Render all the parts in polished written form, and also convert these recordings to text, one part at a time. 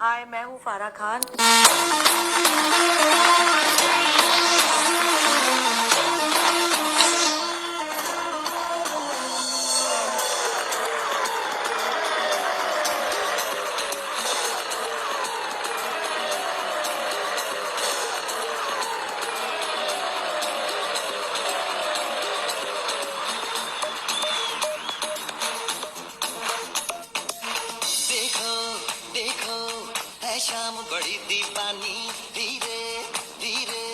हाय, मैं हूँ फारा खान। देखो देखो है शाम बड़ी दीवानी, धीरे धीरे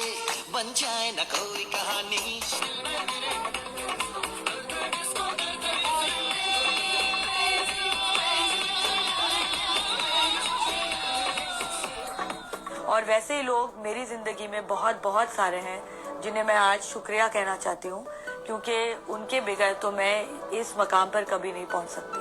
बन जाए न कोई कहानी। और वैसे ही लोग मेरी ज़िंदगी में बहुत बहुत सारे हैं जिन्हें मैं आज शुक्रिया कहना चाहती हूँ, क्योंकि उनके बगैर तो मैं इस मकाम पर कभी नहीं पहुँच सकती।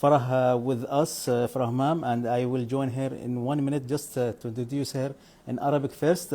Farah with us, Farah ma'am, and I will join her in 1 minute just to introduce her in Arabic first.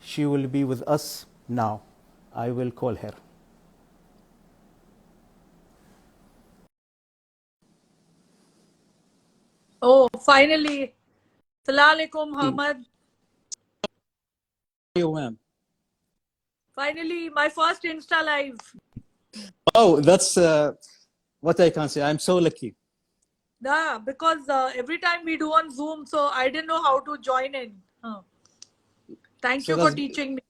she will be with us now. I will call her. Oh, finally. Assalamu alaikum, Hamad. You, ma'am. Finally, my first Insta live. Oh, that's what I can say. I'm so lucky. Yeah, because every time we do on Zoom, so I didn't know how to join in. Thank So you for that's teaching me.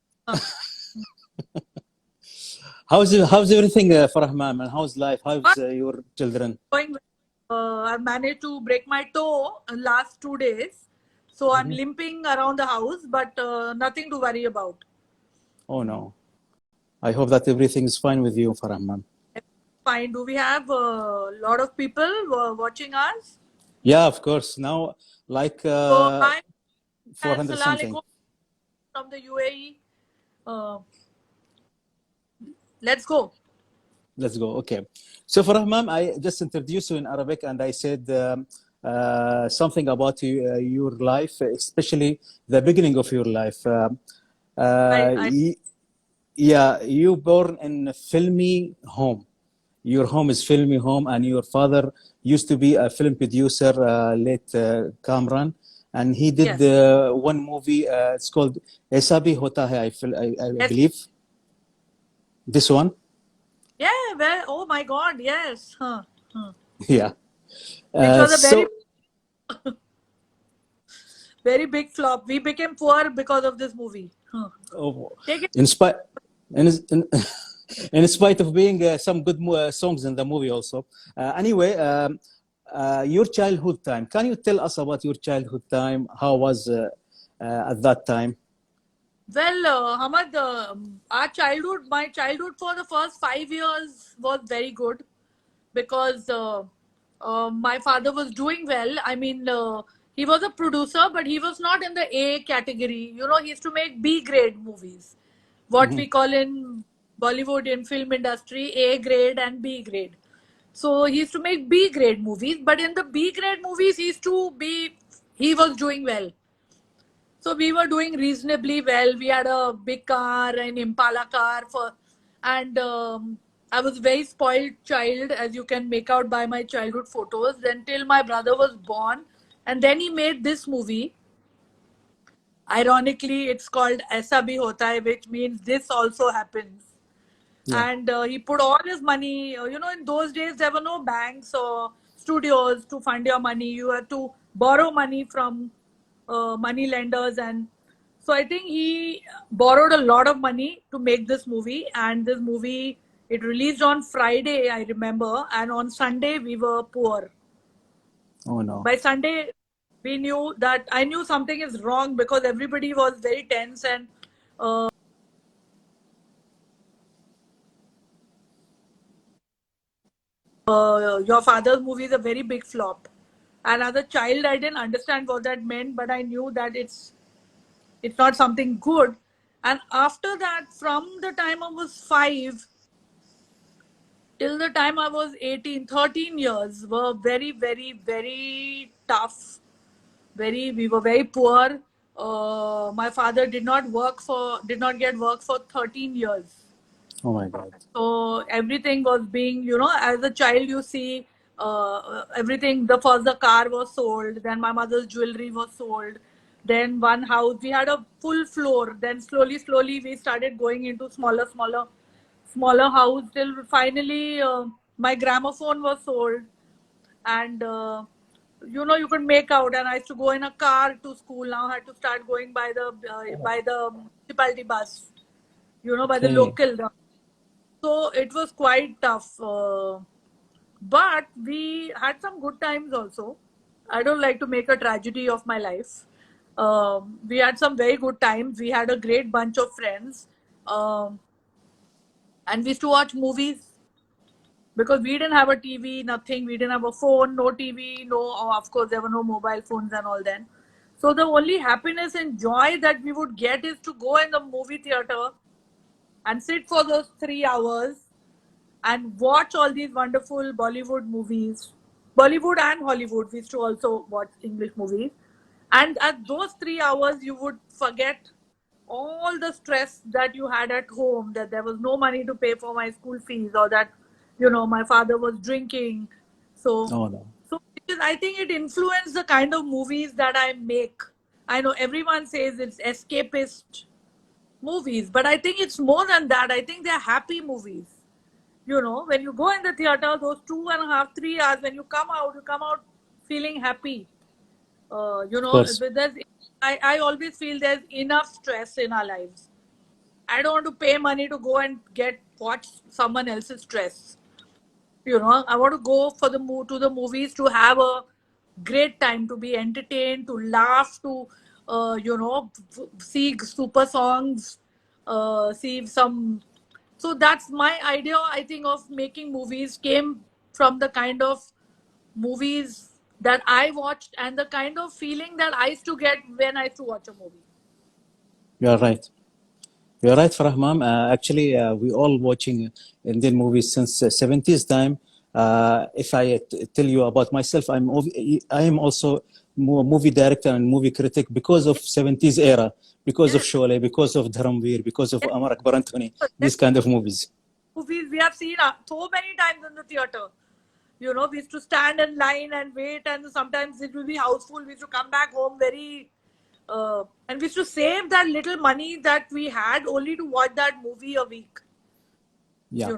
how's everything, Farah ma'am, and how's life? How's your children? Going, I managed to break my toe last 2 days. So I'm limping around the house, but nothing to worry about. Oh no. I hope that everything is fine with you, Farah ma'am. Fine. Do we have a lot of people watching us? Yeah, of course. Now, like So hi, 400 Assalamu something. alaikum from the UAE. Let's go. Let's go. Okay. So, Farah ma'am, I just introduced you in Arabic, and I said something about your life, especially the beginning of your life. I Yeah, you born in a filmy home. Your home is filmy home, and your father used to be a film producer, late Kamran, and he did yes. one movie. It's called "Aisa Bhi Hota Hai." I Yes. believe this one. Yeah, well, oh my God, yes. Yeah. Which was a So very big flop. We became poor because of this movie. oh, Take it. inspired. in, in spite of being some good songs in the movie also. Anyway, your childhood time. Can you tell us about your childhood time? How was at that time? Well, Hamad, my childhood for the first 5 years was very good because my father was doing well. I mean, he was a producer, but he was not in the A category. You know, he used to make B grade movies, what we call in Bollywood in film industry A grade and B grade. So he used to make B grade movies, but in the B grade movies, he was doing well. So we were doing reasonably well. We had a big car, an Impala car and I was a very spoiled child, as you can make out by my childhood photos, until my brother was born. And then he made this movie. Ironically, it's called Aisa Bhi Hota Hai, which means this also happens. Yeah. And he put all his money, in those days there were no banks or studios to fund your money. You had to borrow money from money lenders. And so I think he borrowed a lot of money to make this movie. And this movie, it released on Friday, I remember. And on Sunday, we were poor. Oh no. By Sunday, I knew something is wrong because everybody was very tense and your father's movie is a very big flop. And as a child, I didn't understand what that meant, but I knew that it's not something good. And after that, from the time I was 5 till the time I was 18, 13 years were very, very, very tough. We were very poor. My father did not get work for 13 years. Oh my God. So everything was being, as a child, you see everything. The car was sold, then my mother's jewelry was sold, then one house. We had a full floor. Then slowly, we started going into smaller house till finally my gramophone was sold. And, you could make out. And I used to go in a car to school. Now I had to start going by the municipality bus, by the Okay. local. So it was quite tough. But we had some good times also. I don't like to make a tragedy of my life. We had some very good times. We had a great bunch of friends. And we used to watch movies because we didn't have a TV, nothing. We didn't have a phone, no TV, of course, there were no mobile phones and all then. So the only happiness and joy that we would get is to go in the movie theater and sit for those 3 hours and watch all these wonderful Bollywood movies. Bollywood and Hollywood. We used to also watch English movies. And at those 3 hours, you would forget all the stress that you had at home, that there was no money to pay for my school fees, or that, my father was drinking. So, Oh no. I think it influenced the kind of movies that I make. I know everyone says it's escapist movies, but I think it's more than that. I think they're happy movies. When you go in the theater, those 2.5, 3 hours, when you come out feeling happy. Of course. I always feel there's enough stress in our lives. I don't want to pay money to go and watch someone else's stress. I want to go to the movies to have a great time, to be entertained, to laugh, to see super songs, see some. So that's my idea. I think of making movies came from the kind of movies that I watched and the kind of feeling that I used to get when I used to watch a movie. You're right. You're right, Farahmam. Actually, we all watching Indian movies since 70s time. If I tell you about myself, I am also movie director and movie critic because of 70s era, because of Sholay, because of Dharamveer, because of Amar Akbar Anthony, these kind of movies. Movies we have seen so many times in the theater. We used to stand in line and wait, and sometimes it will be houseful. We used to come back home and we used to save that little money that we had only to watch that movie a week. Yeah.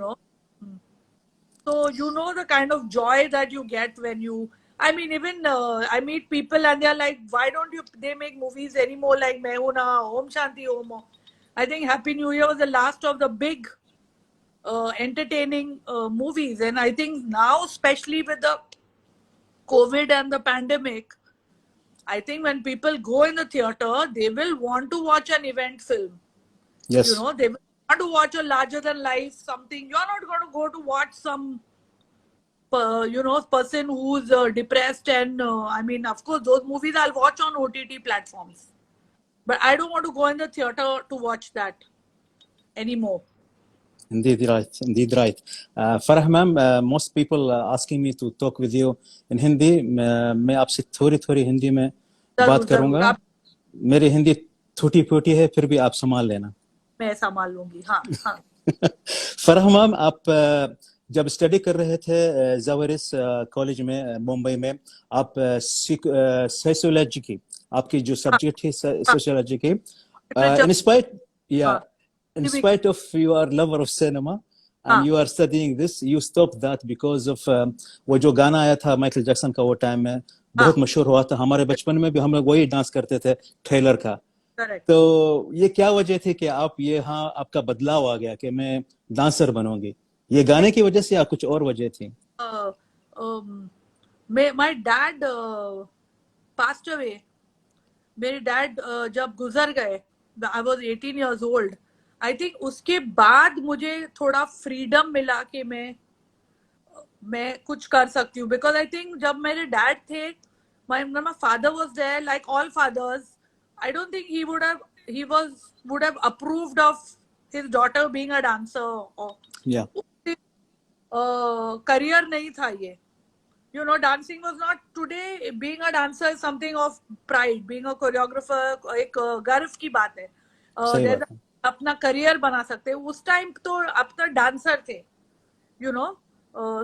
So the kind of joy that you get when even I meet people and they're like, why don't they make movies anymore like Main Hoon Na, Om Shanti Om? I think Happy New Year was the last of the big entertaining movies, and I think now, especially with the COVID and the pandemic, I think when people go in the theater, they will want to watch an event film. Yes. You know, they will want to watch a larger than life something. You're not going to go to watch some person who's depressed, and I mean, of course, those movies I'll watch on OTT platforms, but I don't want to go in the theater to watch that anymore. Indeed right. Indeed right. Farah ma'am, most people asking me to talk with you in Hindi. मैं आपसे थोड़ी थोड़ी हिंदी में जरूर बात जरूर करूंगा. आप, मेरी हिंदी टूटी फूटी है, फिर भी आप संभाल लेना. मैं संभाल लूंगी. हाँ हाँ. फरह मैम, आप जब स्टडी कर रहे थे ज़ावरिस कॉलेज में मुंबई में, आप सोशियोलॉजी की आपकी जो सब्जेक्ट थी सोशियोलॉजी की, in spite of you are lover of cinema and you are studying this, you stopped that because of वो जो गाना आया था माइकल जैक्सन का, वो टाइम में बहुत मशहूर हुआ था. हमारे बचपन में भी हम लोग वही डांस करते थे ट्रेलर का. तो ये क्या वजह थी कि आप ये, हाँ, आपका बदलाव आ गया कि मैं डांसर बनूंगी? ये गाने की वजह से या कुछ और वजह थी? My dad passed away. मेरे डैड जब गुजर गए, I was 18 years old. I think उसके बाद मुझे थोड़ा फ्रीडम मिला कि मैं कुछ कर सकती हूँ. Because I think जब मेरे डैड थे, my father was there, like all fathers. I don't think he would have approved of his daughter being a dancer. Or career नहीं था ये. You know, dancing was not, today being a dancer is something of pride. Being a choreographer एक गर्व की बात है. अपना career बना सकते हैं. उस टाइम तो अब तक डांसर थे, you know,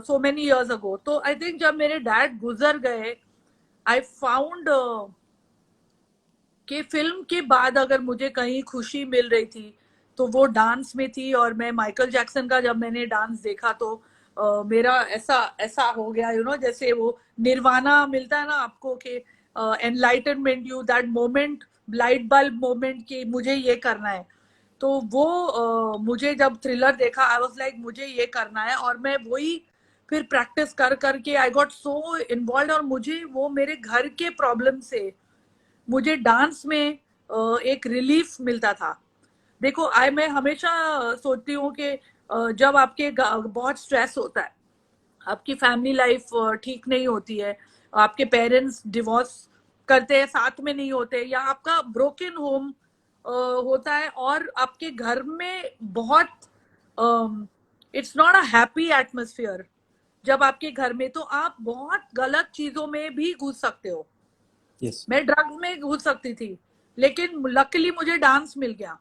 so many years ago. तो I think जब मेरे डैड गुजर गए, I found कि फिल्म के बाद अगर मुझे कहीं खुशी मिल रही थी तो वो डांस में थी. और मैं माइकल जैक्सन का जब मैंने डांस देखा तो मेरा ऐसा हो गया, यू नो, जैसे वो निर्वाणा मिलता है ना आपको कि enlightenment, you that moment, light bulb moment कि मुझे ये करना है. तो वो मुझे जब थ्रिलर देखा, आई वाज लाइक मुझे ये करना है. और मैं वही फिर प्रैक्टिस कर करके आई गॉट सो इन्वॉल्व. और मुझे वो मेरे घर के प्रॉब्लम से मुझे डांस में एक रिलीफ मिलता था. देखो, मैं हमेशा सोचती हूँ कि जब आपके बहुत स्ट्रेस होता है, आपकी फैमिली लाइफ ठीक नहीं होती है, आपके पेरेंट्स डिवोर्स करते हैं, साथ में नहीं होते, या आपका ब्रोकन होम होता है और आपके घर में बहुत it's not a happy atmosphere जब आपके घर में, तो आप बहुत गलत चीजों में भी घुस सकते हो. मैं ड्रग्स में घुस सकती थी, लेकिन लकीली मुझे डांस मिल गया,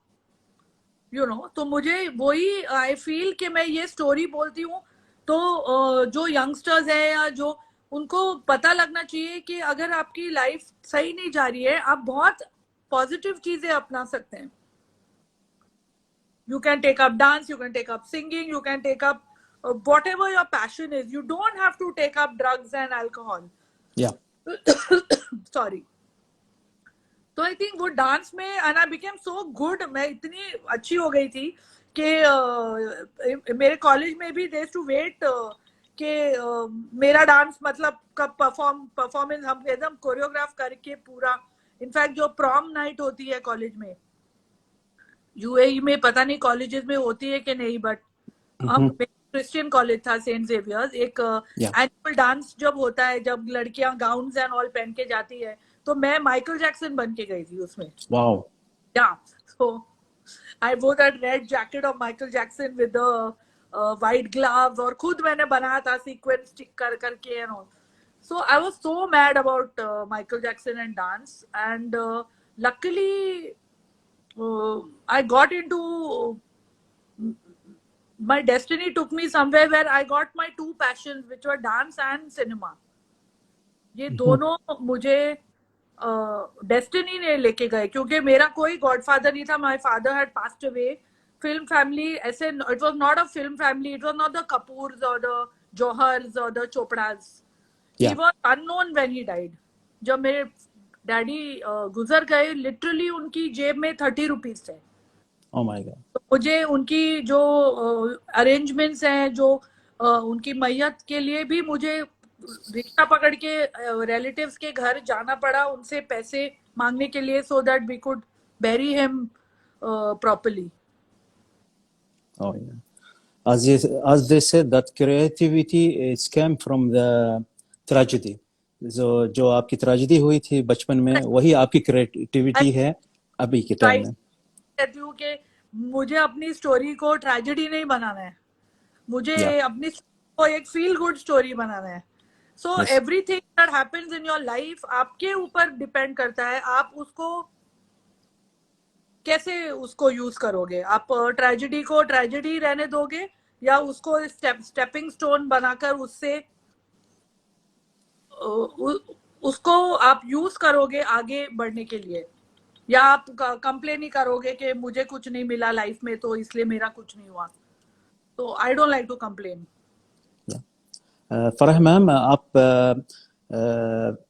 यू नो. तो मुझे वही आई फील कि मैं ये स्टोरी बोलती हूँ तो जो यंगस्टर्स हैं या जो, उनको पता लगना चाहिए कि अगर आपकी लाइफ सही नहीं जा रही है, आप बहुत पॉजिटिव चीजें अपना सकते हैं. You can take up dance, you can take up singing, you can take up whatever your passion is. You don't have to take up drugs and alcohol. Sorry. तो आई थिंक वो dance में and I became so good. मैं इतनी अच्छी हो गई थी कि मेरे कॉलेज में भी दे टू वेट कि मेरा डांस मतलब कब परफॉर्मेंस हम एकदम कोरियोग्राफ करके पूरा. इनफैक्ट जो प्रॉम नाइट होती है कॉलेज में, यूएई में पता नहीं कॉलेजेस में होती है कि नहीं, बट हम क्रिश्चियन कॉलेज था सेंट जेवियर्स, एक एनुअल डांस जब होता है, जब लड़कियां गाउन्स एंड ऑल पहन के जाती है, तो मैं माइकल जैक्सन बन के गई थी उसमें. वाओ. या सो आई वोर that red jacket of Michael Jackson with the white gloves, और खुद मैंने बनाया था सीक्वेंस स्टिक कर करके and all. So I was so mad about Michael Jackson and dance, and luckily I got into my destiny took me somewhere where I got my two passions, which were dance and cinema. ये दोनों मुझे destiny ने लेके गए, क्योंकि मेरा कोई godfather नहीं था. My father had passed away. Film family ऐसे, it was not a film family, it was not the Kapoors और द जौहर्स और the Chopras. He was unknown when he died. जब मेरे डैडी गुजर गए, लिटरली उनकी जेब में 30 रुपीज थे. ओ माय गॉड। तो मुझे उनकी जो अरेंजमेंट्स हैं, जो उनकी मैयत के लिए भी मुझे रिक्शा पकड़ के रिलेटिव्स के घर जाना पड़ा, उनसे पैसे मांगने के लिए, so that we could bury him properly. Oh yeah. As they said that creativity is came from the tragedy. जो आपकी ट्रेजेडी हुई थी बचपन में, वही आपकी क्रिएटिविटी है अभी के टाइम Right. में। कहती हूँ कि मुझे अपनी स्टोरी को ट्रेजेडी नहीं बनाना है, मुझे या अपनी story को एक फील गुड स्टोरी बनाना है। So yes everything that happens in your life आपके ऊपर डिपेंड करता है, आप उसको कैसे उसको यूज करोगे। आप ट्रेजेडी को ट्रेजेडी रहने दोगे या उसको स्टेपिंग स्टोन बनाकर उससे उसको आप यूज करोगे आगे बढ़ने के लिए, या आप कंप्लेन ही करोगे कि मुझे कुछ नहीं मिला लाइफ में तो इसलिए मेरा कुछ नहीं हुआ। तो I don't like to complain. Farah ma'am,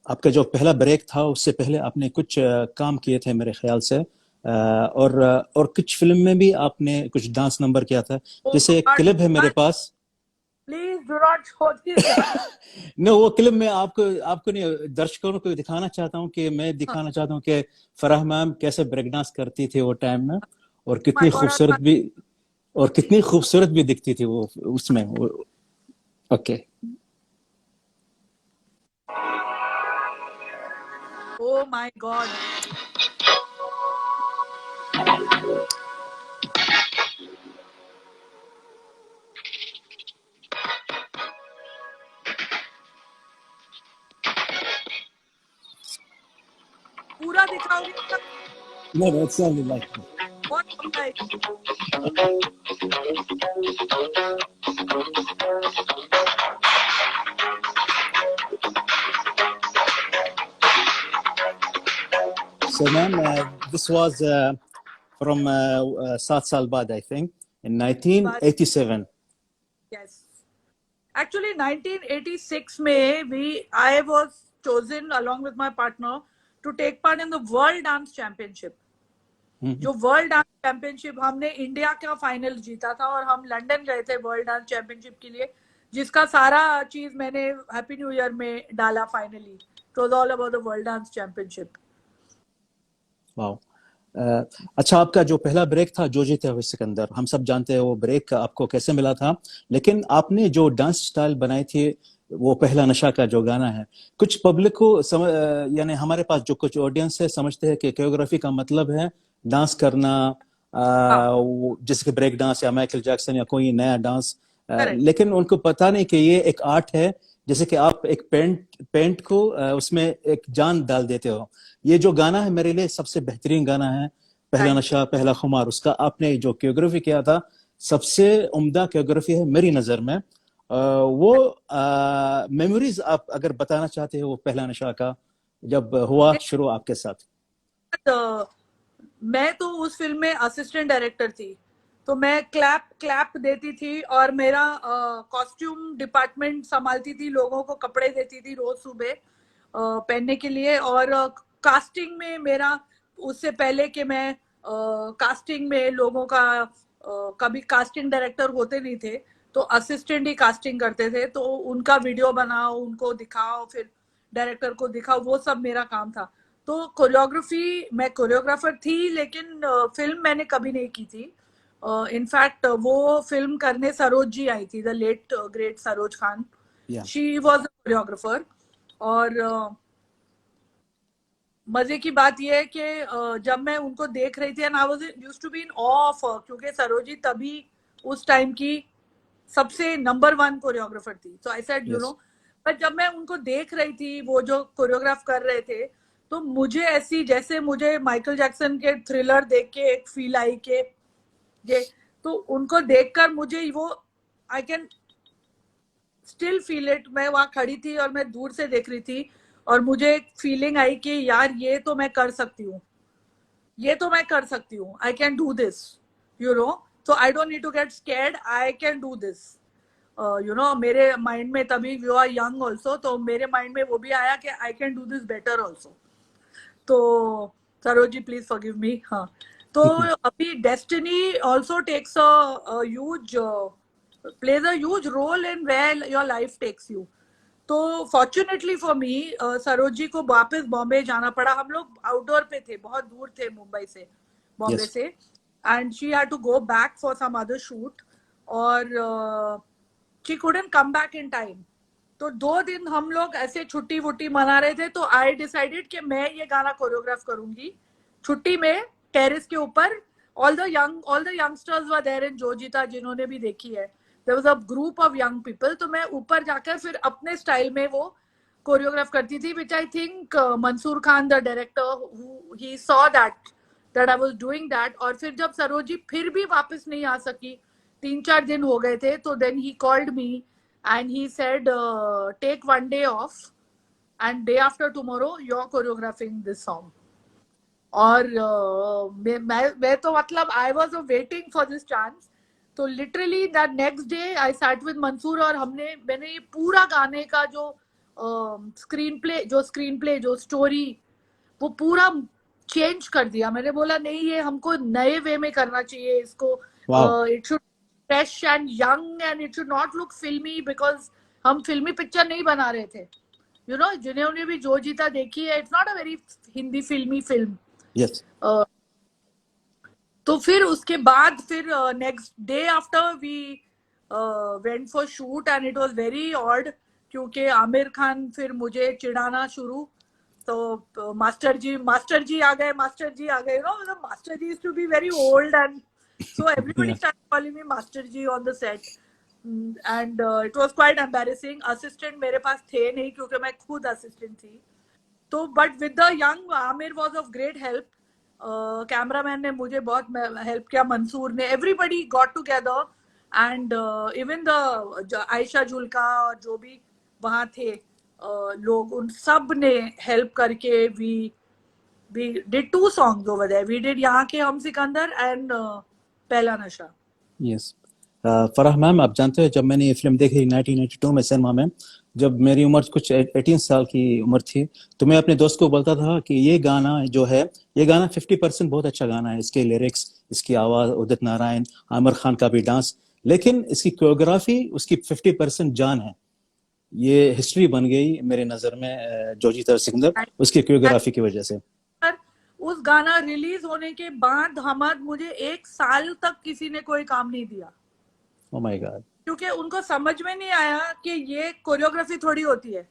आपका जो पहला ब्रेक था उससे पहले आपने कुछ काम किए थे मेरे ख्याल से, और कुछ फिल्म में भी आपने कुछ डांस नंबर किया था, जैसे एक क्लिप है मेरे पास। Please do not show this. No, वो क्लिप में आपको नहीं, दर्शकों को दिखाना चाहता हूँ कि मैं दिखाना चाहता हूँ कि फराह मैम कैसे ब्रेक डांस करती थी वो टाइम में, और कितनी खूबसूरत भी दिखती थी वो उसमें। ओके। Oh my God. पूरा दिखाओगे? No, it's only like बहुत लंबा है। So ma'am, this was from 7 साल बाद, I think, in 1987. Yes. Actually, 1986 में I was chosen along with my partner to take part in the World Dance Championship. जो world dance championship, हमने India का final जीता था और हम लंदन गए थे वर्ल्ड डांस चैंपियनशिप के लिए, जिसका सारा चीज मैंने हैप्पी न्यू ईयर में डाला। Finally it was all about the world dance championship. Wow. अच्छा, आपका जो पहला ब्रेक था जो जीते हुए सिकंदर, हम सब जानते हैं वो ब्रेक आपको कैसे मिला था, लेकिन आपने जो डांस स्टाइल बनाई थी, वो पहला नशा का जो गाना है, कुछ पब्लिक को यानी हमारे पास जो कुछ ऑडियंस है समझते हैं कि कोरियोग्राफी का मतलब है डांस करना, जैसे कि ब्रेक डांस या माइकल जैक्सन या कोई नया डांस, लेकिन उनको पता नहीं कि ये एक आर्ट है, जैसे कि आप एक पेंट को उसमें एक जान डाल देते हो। ये जो गाना है मेरे लिए सबसे बेहतरीन गाना है, पहला नशा पहला खुमार। उसका आपने जो कोरियोग्राफी किया था सबसे उम्दा कोरियोग्राफी है मेरी नजर में। वो मेमोरीज आप अगर बताना चाहते हो वो पहला नशा का जब हुआ शुरू आपके साथ। मैं तो उस फिल्म में असिस्टेंट डायरेक्टर थी, तो मैं क्लैप देती थी और मेरा कॉस्ट्यूम डिपार्टमेंट संभालती थी, लोगों को कपड़े देती थी रोज सुबह पहनने के लिए। और कास्टिंग में मेरा, उससे पहले कि मैं कास्टिंग में लोगों का, कभी कास्टिंग डायरेक्टर होते नहीं थे तो असिस्टेंट ही कास्टिंग करते थे, तो उनका वीडियो बनाओ, उनको दिखाओ, फिर डायरेक्टर को दिखाओ, वो सब मेरा काम था। तो कोरियोग्राफी, मैं कोरियोग्राफर थी लेकिन फिल्म मैंने कभी नहीं की थी। इनफैक्ट वो फिल्म करने सरोज जी आई थी, the late great Saroj Khan, she was a choreographer. और मजे की बात यह है कि जब मैं उनको देख रही थी, and I was used to be in awe of, क्योंकि सरोजी तभी उस टाइम की सबसे नंबर 1 कोरियोग्राफर थी। सो आई सेड यू नो, पर जब मैं उनको देख रही थी वो जो कोरियोग्राफ कर रहे थे, तो मुझे ऐसी, जैसे मुझे माइकल जैक्सन के थ्रिलर देख के एक फील आई के ये, तो उनको देखकर मुझे वो, I can still feel it. मैं वहां खड़ी थी और मैं दूर से देख रही थी और मुझे एक फीलिंग आई कि यार ये तो मैं कर सकती हूँ, ये तो मैं कर सकती हूँ, I can do this, you know. So I don't need to get scared, I can do this, you know. मेरे माइंड में तभी, यू आर यंग ऑल्सो, तो मेरे माइंड में वो भी आया कि I can do this better also. तो सरोजी प्लीज फॉरगिव मी। हाँ, तो अभी destiny also takes a huge plays a huge role in where your life takes you. तो फॉर्चुनेटली फॉर मी सरोज को वापस बॉम्बे जाना पड़ा. हम लोग आउटडोर पे थे, बहुत दूर थे मुंबई से, बॉम्बे Yes. से, and she had to go back for some other shoot और she couldn't come back in time. तो 2 दिन हम लोग ऐसे छुट्टी वुट्टी मना रहे थे. तो आई डिसाइडेड कि मैं ये गाना कोरियोग्राफ करूंगी छुट्टी में टेरिस के ऊपर. All the youngsters were there in Jo Jeeta, जिन्होंने भी देखी है. There was a group of young people. तो मैं ऊपर जाकर फिर अपने स्टाइल में वो कोरियोग्राफ करती थी, which I think Mansoor Khan the director he saw that I was doing that. और फिर जब सरोजी फिर भी वापस नहीं आ सकी, 3-4 दिन हो गए थे, तो then he called me and he said take 1 day off and day after tomorrow you're choreographing this song. और मैं तो मतलब I was waiting for this chance. तो literally that next day I sat with Mansoor और मैंने ये पूरा गाने का जो स्क्रीन प्ले जो स्टोरी, वो पूरा चेंज कर दिया. मैंने बोला नहीं, ये हमको नए वे में करना चाहिए इसको. Wow. It should fresh and young and it should not look filmy, because हम फिल्मी पिक्चर नहीं बना रहे थे. You know, जिन्होंने भी जो जीता देखी है, it's not a very Hindi फिल्मी फिल्म. Yes. तो फिर उसके बाद फिर next day after we went for shoot and it was very odd, क्योंकि आमिर खान फिर मुझे चिढ़ाना शुरू. तो मास्टर जी आ गए. You know, master ji is to be very old and so everybody Yeah. started calling me Master Ji on the set. And it was quite embarrassing. Assistant मेरे पास थे नहीं, क्योंकि मैं खुद assistant थी. तो but with the young, Amir was of great help. Cameraman ने मुझे बहुत help किया, मंसूर ने. Everybody got together and even the Ayesha Julka और जो भी वहाँ थे लोग, उन सब ने help करके we did 2 songs over there. We did यहाँ के हम सिकंदर and पहला नशा. Yes. फराह मैम, आप जानते हो जब मैंने ये फिल्म देखी 1992 में सिनेमा में, जब मेरी उम्र कुछ 18 साल की उम्र थी, तो मैं अपने दोस्त को बोलता था कि ये गाना जो है, ये गाना 50% बहुत अच्छा गाना है. इसके लिरिक्स, इसकी आवाज, उदित नारायण, आमिर खान का भी डांस, लेकिन इसकी कोरियोग्राफी उसकी 50% जान है. ये हिस्ट्री बन गई मेरे नजर में जोजीता सिकंदर, उसकी कोरियोग्राफी की वजह से. उस गाना रिलीज होने के बाद हमद मुझे 1 साल तक किसी ने कोई काम नहीं दिया. Oh my God. क्योंकि उनको समझ में नहीं आया कि ये कोरियोग्राफी थोड़ी होती है.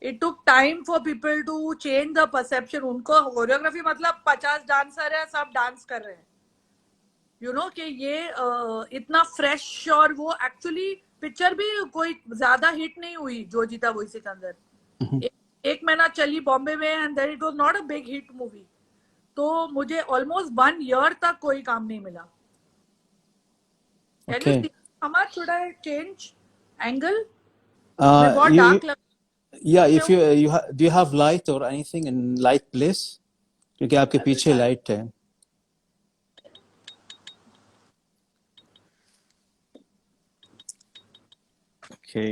It took time for people to change the perception. उनको कोरियोग्राफी मतलब 50 डांसर है, सब डांस कर रहे हैं. यू नो कि ये इतना फ्रेश. और वो एक्चुअली पिक्चर भी कोई ज्यादा हिट नहीं हुई, जो जीता वही सिकंदर. एक महीना चली बॉम्बे में and then it was not a big hit movie. तो मुझे ऑलमोस्ट 1 year तक कोई काम नहीं मिला. Okay. हमारा थोड़ा change angle Uh, you, dark लग. yeah, if do you have light or anything in light place? क्योंकि आपके पीछे लाइट है. Okay.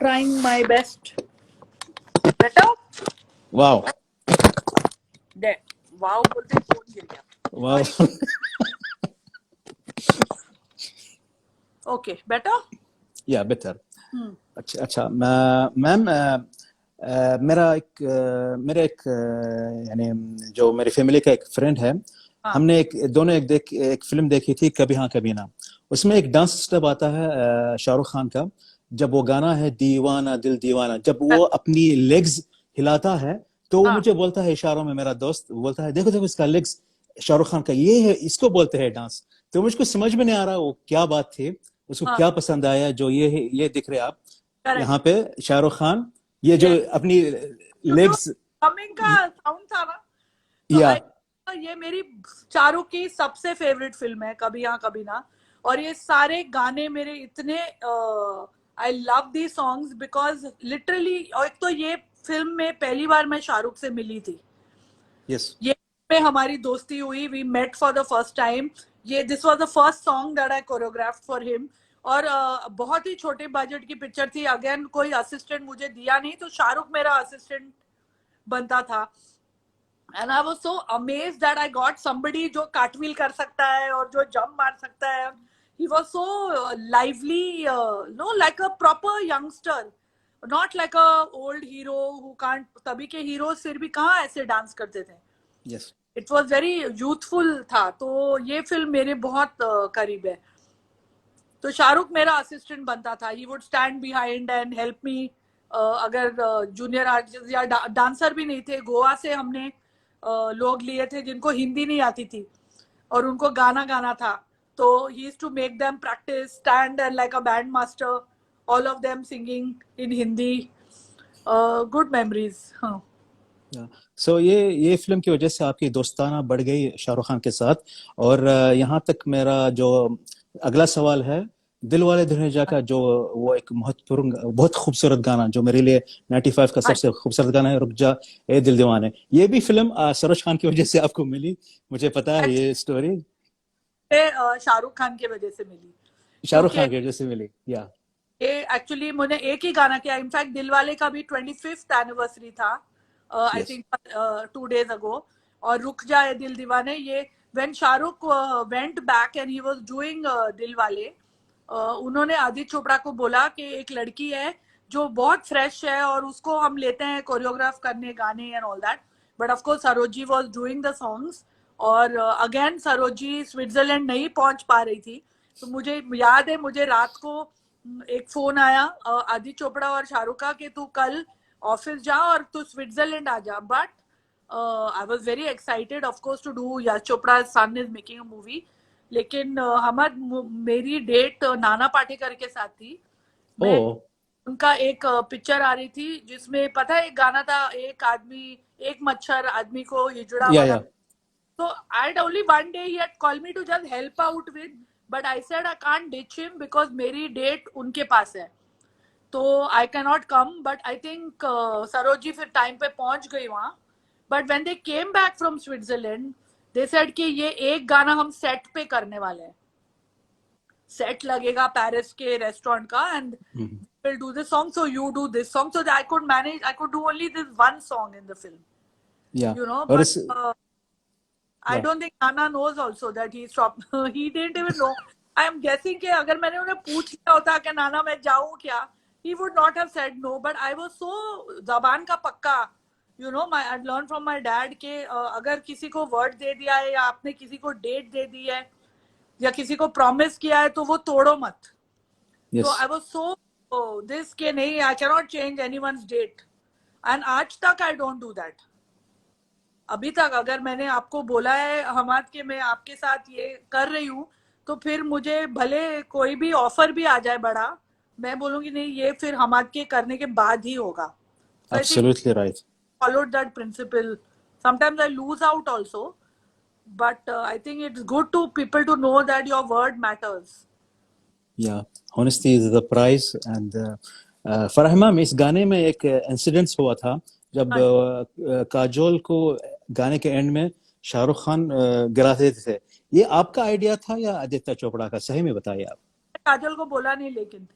Trying my best. Better? Wow. There. Wow बोलते फोन गिर गया. Wow. Okay, better? Yeah, better. अच्छा ma'am, मेरा एक यानी जो मेरी फैमिली का एक फ्रेंड है, हमने दोनों एक फिल्म देखी थी, कभी हाँ कभी ना. उसमें एक डांस स्टेप आता है शाहरुख खान का, जब वो गाना है दीवाना दिल दीवाना, जब वो अपनी लेग्स हिलाता है, तो वो मुझे बोलता है इशारों में, मेरा दोस्त बोलता है देखो इसका लेग्स शाहरुख खान का ये है, इसको बोलते हैं डांस. तो मुझको समझ में नहीं आ रहा वो क्या बात थी, उसको क्या पसंद आया. जो ये दिख रहे आप यहाँ पे शाहरुख खान, ये जो अपनी लेग्स कमिंग का साउंड था ना. या ये मेरी चारों की सबसे फेवरेट फिल्म है, कभी हाँ कभी ना. और ये सारे गाने मेरे इतने I love the songs because literally. और एक तो ये फिल्म में पहली बार मैं शाहरुख से मिली थी. यस. ये में हमारी दोस्ती हुई. We met for the first time. ये this was the first song that I choreographed for him. और बहुत ही छोटे बजट की पिक्चर थी. अगेन कोई असिस्टेंट मुझे दिया नहीं, तो शाहरुख मेरा असिस्टेंट बनता था. And I was so amazed that I got somebody जो कार्टव्हील कर सकता है और जो जंप मार सकता है. He was so lively, know like a proper youngster, not like a old hero who can't. तभी के हीरो फिर भी कहाँ ऐसे डांस करते थे. Yes. It was very youthful था. तो ये फिल्म मेरे बहुत करीब है. तो शाहरुख मेरा असिस्टेंट बनता था. He would stand behind and help me. अगर जूनियर आर्टिस्ट या डांसर भी नहीं थे, गोवा से हमने लोग लिए थे जिनको हिंदी नहीं आती थी और उनको गाना गाना था. तो he used to make them practice, stand and like a band master, all of them singing in Hindi. Good memories. हाँ. सो ये फिल्म की वजह से आपकी दोस्ताना बढ़ गई शाहरुख खान के साथ. और यहाँ तक मेरा जो अगला सवाल है, दिल वाले दुल्हनिया का जो वो एक महत्वपूर्ण बहुत खूबसूरत गाना जो मेरे लिए 95 का सबसे खूबसूरत गाना है, रुक जा ए दिल दीवाने. ये भी फिल्म सरोज खान की वजह से आपको मिली, मुझे पता है ये स्टोरी. शाहरुख खान की वजह से मिली. शाहरुख खान की वजह से मिली. या ये एक्चुअली मैंने एक ही गाना किया. इनफैक्ट दिलवाले का भी 25th एनिवर्सरी था, आई थिंक 2 days ago. और रुक जाए दिल दीवाने, ये when Shahrukh went back and he was doing Dilwale, उन्होंने आदित्य चोपड़ा को बोला कि एक लड़की है जो बहुत फ्रेश है और उसको हम लेते हैं कोरियोग्राफ करने गाने and all that. But of course Sarojini was doing the songs. और अगेन सरोजी स्विट्जरलैंड नहीं पहुंच पा रही थी. तो मुझे याद है, मुझे रात को एक फोन आया आदित्य चोपड़ा और शाहरुख का कि तू कल ऑफिस जा और तू स्विट्जरलैंड आ जा. But I was very excited of course to do. Yash Chopra son is making a movie. लेकिन मेरी डेट नाना पाटेकर के साथ थी. मैं उनका एक पिक्चर आ रही थी जिसमें पता है एक गाना था, एक आदमी एक मच्छर आदमी को ये जुड़ा हुआ था. So I had only one day he had called me to just help out with, but I said I can't ditch him because मेरी डेट उनके पास है, तो I cannot come. But I think Sarojini फिर टाइम पे पहुंच गई वहां. But when they came back from Switzerland, they said कि ये एक गाना हम सेट पे करने वाले हैं. सेट लगेगा पेरिस के रेस्टोरेंट का and we'll do this song, so you do this song. So I could manage, I could do only this one song in the film. Yeah. You know, but I don't think Nana knows also that he stopped. He didn't even know. I am guessing कि अगर मैंने उन्हें पूछ लिया होता कि नाना मैं जाऊँ क्या, he would not have said no. But I was so जबान का पक्का. You know, I learned from my dad कि अगर किसी को वर्ड दे दिया है या आपने किसी को डेट दे दी है या किसी को प्रॉमिस किया है तो वो तोड़ो मत. Yes. So I was so this कि नहीं, I cannot change anyone's date. And आज तक I don't do that. अभी तक अगर मैंने आपको बोला है हमाद के मैं आपके साथ ये कर रही हूँ, तो फिर मुझे भले कोई भी ऑफर भी आ जाए बड़ा, मैं बोलूंगी नहीं, ये फिर हमाद के करने के बाद ही होगा. Absolutely right. Followed that principle. Sometimes I lose out also, but I think it's good to people to know that your word matters. Yeah, honesty is the prize. And Farah ma'am, इस गाने में एक इंसिडेंट हुआ था जब काजोल को गाने के एंड में शाहरुख खान गिरा देते थे. ये आपका आइडिया था या आदित्य चोपड़ा का? सही में बताइए आप. काजोल को बोला नहीं, लेकिन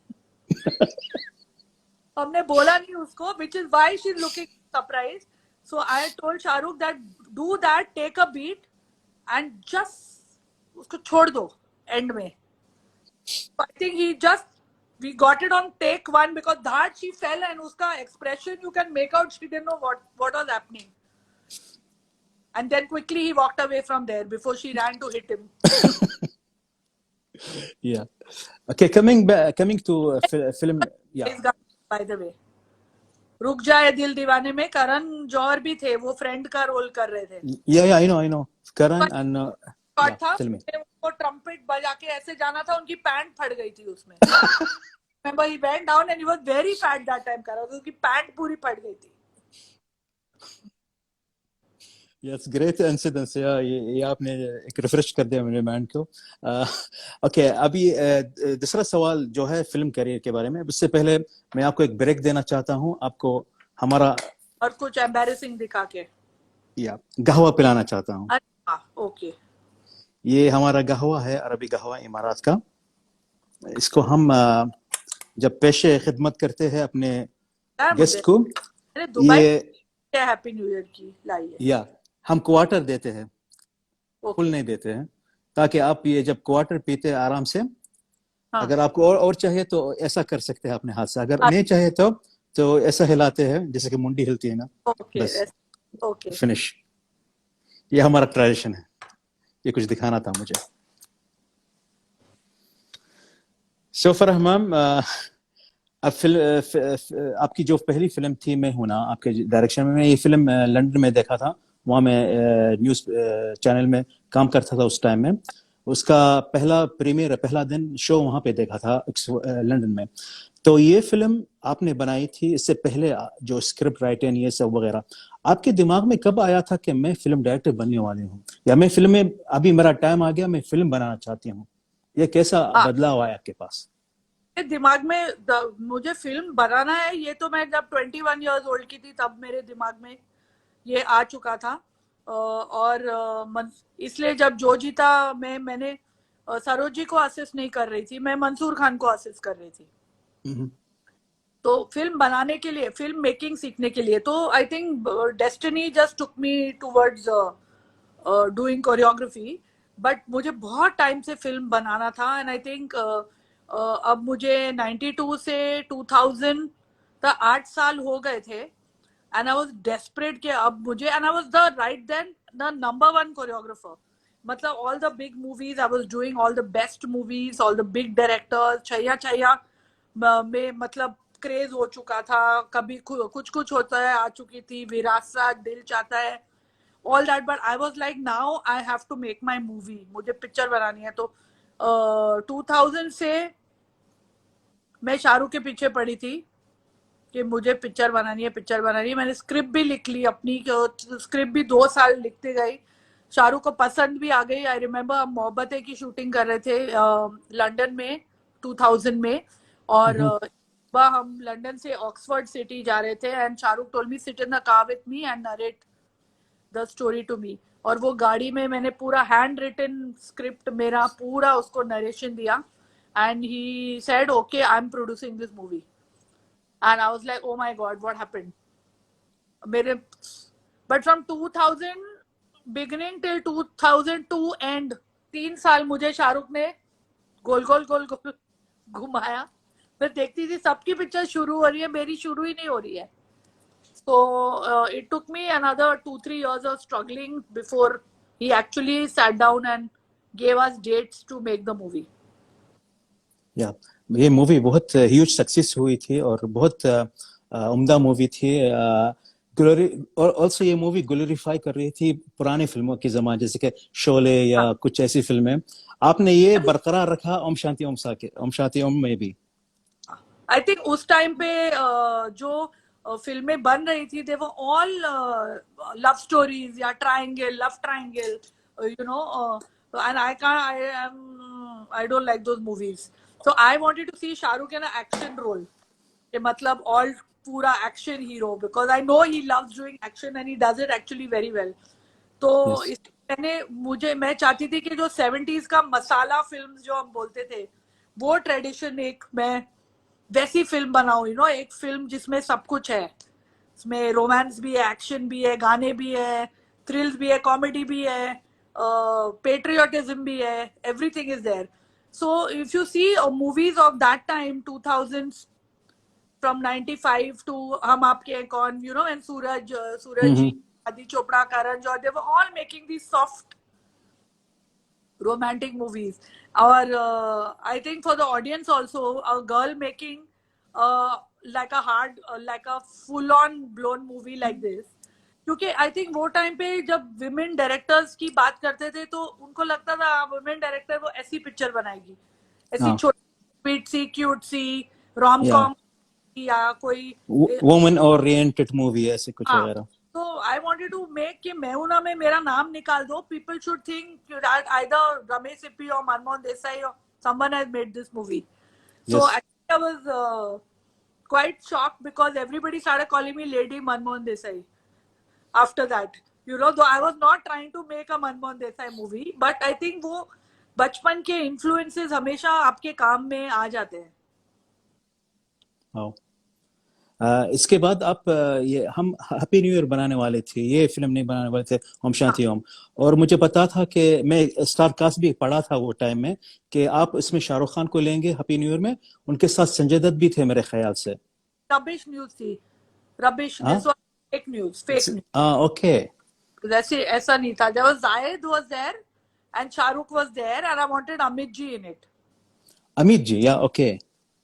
हमने बोला नहीं उसको, which is why she's looking surprised. So I told Shahrukh that do that, take a beat and just उसको छोड़ दो end में. So I think we got it on take 1 because that she fell and उसका expression you can make out she didn't know what was happening. And then quickly he walked away from there before she ran to hit him. Yeah. Okay, coming to film. Yeah. By the way, रुक जाए दिल दीवाने में करण जौहर भी थे, वो friend का role कर रहे थे. Yeah, I know. Karan and था वो ट्रम्पेट बजा के ऐसे जाना था, उनकी पैंट फट गई थी उसमें. Remember he went down and he was very fat that time. Karan, उसकी पैंट पूरी फट गई थी. Yes, great incidents. Yeah, ये आपने एक रिफ्रेश कर दिया मेरे माइंड को. ओके, अभी दूसरा सवाल जो है फिल्म करियर के बारे में. उससे पहले मैं आपको एक ब्रेक देना चाहता हूँ, आपको हमारा और कुछ एम्बैरेसिंग दिखा के या कहवा पिलाना चाहता हूँ. ओके. ये हमारा कहवा है, अरबी कहवा इमारात का. इसको हम जब पेशे खिदमत करते हैं अपने है गेस्ट मुझे, को, मैंने दुबई ये से हैप्पी न्यू ईयर की लाई है। या हम क्वार्टर देते हैं, फुल ओके, नहीं देते हैं, ताकि आप ये जब क्वार्टर पीते हैं आराम से, हाँ, अगर आपको और चाहिए तो ऐसा कर सकते हैं अपने हाथ से, अगर नहीं चाहिए तो ऐसा हिलाते हैं जैसे कि मुंडी हिलती है ना, ओके, बस ओके। फिनिश। ये हमारा ट्रेडिशन है, ये कुछ दिखाना था मुझे। सो फरह मैम, अब आपकी जो पहली फिल्म थी मैं हूं ना, आपके डायरेक्शन में, मैं ये फिल्म लंदन में देखा था, वहाँ मैं न्यूज़ चैनल में काम करता था उस टाइम में। उसका पहला प्रीमियर, पहला दिन शो वहाँ पे देखा था लंदन में। तो ये फिल्म आपने बनाई थी, इससे पहले जो स्क्रिप्ट राइटिंग ये सब वगैरह आपके दिमाग में कब आया था कि मैं फिल्म डायरेक्टर बनने वाली हूँ, या मैं फिल्म में अभी मेरा टाइम आ गया, मैं फिल्म बनाना चाहती हूँ? ये कैसा बदलाव आया आपके पास? मेरे दिमाग में मुझे फिल्म बनाना है, ये तो मैं जब 21 इयर्स ओल्ड की थी तब मेरे दिमाग में ये आ चुका था। और इसलिए जब जो जीता मैंने सरोज जी को असिस्ट नहीं कर रही थी, मैं मंसूर खान को असिस्ट कर रही थी। तो फिल्म बनाने के लिए, फिल्म मेकिंग सीखने के लिए, तो I think destiny just took me towards doing choreography. But मुझे बहुत टाइम से फिल्म बनाना था, एंड आई थिंक अब मुझे 92 से 2000 तक 8 साल हो गए थे, एंड आई वाज डेस्परेट कि अब मुझे, and I was the right then the number 1 choreographer. मतलब all the big movies I was doing, all the best movies, all the big directors, Chaiyya Chaiyya में मतलब क्रेज हो चुका था, कभी कुछ कुछ होता है आ चुकी थी, विरासत, Dil Chahta Hai, all that. But I was like now I have to make my movie, मुझे पिक्चर बनानी है। तो 2000 से मैं शाहरुख के पीछे पड़ी थी कि मुझे पिक्चर बनानी है, पिक्चर बनानी है। मैंने स्क्रिप्ट भी लिख ली अपनी, स्क्रिप्ट भी 2 साल लिखते गई, शाहरुख को पसंद भी आ गई। आई रिमेम्बर हम मोहब्बतें की शूटिंग कर रहे थे लंदन में 2000 में, और वह हम लंदन से ऑक्सफोर्ड सिटी जा रहे थे, and Shahrukh told me sit in the car with me and narrate the story to me. और वो गाड़ी में मैंने पूरा हैंड रिटन स्क्रिप्ट मेरा पूरा उसको नरेशन दिया, and he said okay I am producing this movie, and I was like oh my god what happened मेरे। But from 2000 beginning till 2002 end, 3 साल मुझे शाहरुख ने गोल गोल गोल गोल घुमाया। मैं देखती थी सबकी पिक्चर शुरू हो रही है, मेरी शुरू ही नहीं हो रही है। So it took me another 2-3 years of struggling before he actually sat down and gave us dates to make the movie. या ये मूवी बहुत ह्यूज सक्सेस हुई थी और बहुत उम्दा मूवी थी। ग्लोरी, और ऑल्सो ये मूवी ग्लोरीफाई कर रही थी पुरानी फिल्मों के जमाने, जैसे कि शोले या कुछ ऐसी फिल्में। आपने ये बरकरार रखा ओम शांति ओम सा के, ओम शांति ओम में भी। आई थिंक उस टाइम पे जो फिल्में बन रही थी, they were all love stories या triangle, love triangle, you know, and I don't like those movies. So I wanted to see Shahrukh in a action role, मतलब ऑल पूरा action hero, because I know he loves doing action and he does it actually very well. तो yes. मैं चाहती थी कि जो 70s का मसाला film जो हम बोलते थे, वो ट्रेडिशन एक मैं वैसी फिल्म बनाऊं, यू नो, एक फिल्म जिसमें सब कुछ है, इसमें रोमांस भी है, एक्शन भी है, गाने भी है, थ्रिल्स भी है, कॉमेडी भी है, पेट्रियोटिज्म भी है, everything is there. So if you see movies of that time 2000s, from 95 to हम आपके हैं कौन, you know, and सूरज जी, आदि Chopra, Karan Johar, they were all making these soft romantic movies. Or I think for the audience also, a girl making like a hard, like a full on blown movie like this, क्योंकि I think वो time पे जब women directors की बात करते थे तो उनको लगता था विमेन डायरेक्टर वो ऐसी पिक्चर बनाएगी, ऐसी छोटी सी क्यूट सी रोम कॉम या कोई वुमन ओरिएंटेड मूवी ऐसे कुछ वगैरह। तो आई वांटेड टू मेक कि मैहुना में मेरा नाम निकाल दो, people should think that either Ramesh Sippy और मनमोहन देसाई और someone has made this movie. So I was quite shocked because everybody started calling me Lady Manmohan Desai after that, you know, though I was not trying to make a Manmohan Desai movie, but I think वो बचपन के influences हमेशा आपके काम में आ जाते हैं. Wow. इसके बाद आप ये हम हैप्पी न्यू ईयर बनाने वाले थे, ये फिल्म नहीं बनाने वाले थे, ओम शांति ओम। और मुझे पता था कि मैं स्टार कास्ट भी पढ़ा था वो टाइम में कि आप इसमें शाहरुख खान को लेंगे हैप्पी न्यू ईयर में, उनके साथ संजय दत्त भी थे मेरे ख्याल से। रबिश न्यूज थी, रबिश. हाँ this was fake news, fake news. हाँ ओके। वैसे ऐसा नहीं था. There was Zayed was there and Shahrukh was there and I wanted Amit ji in it. Amit ji, yeah okay.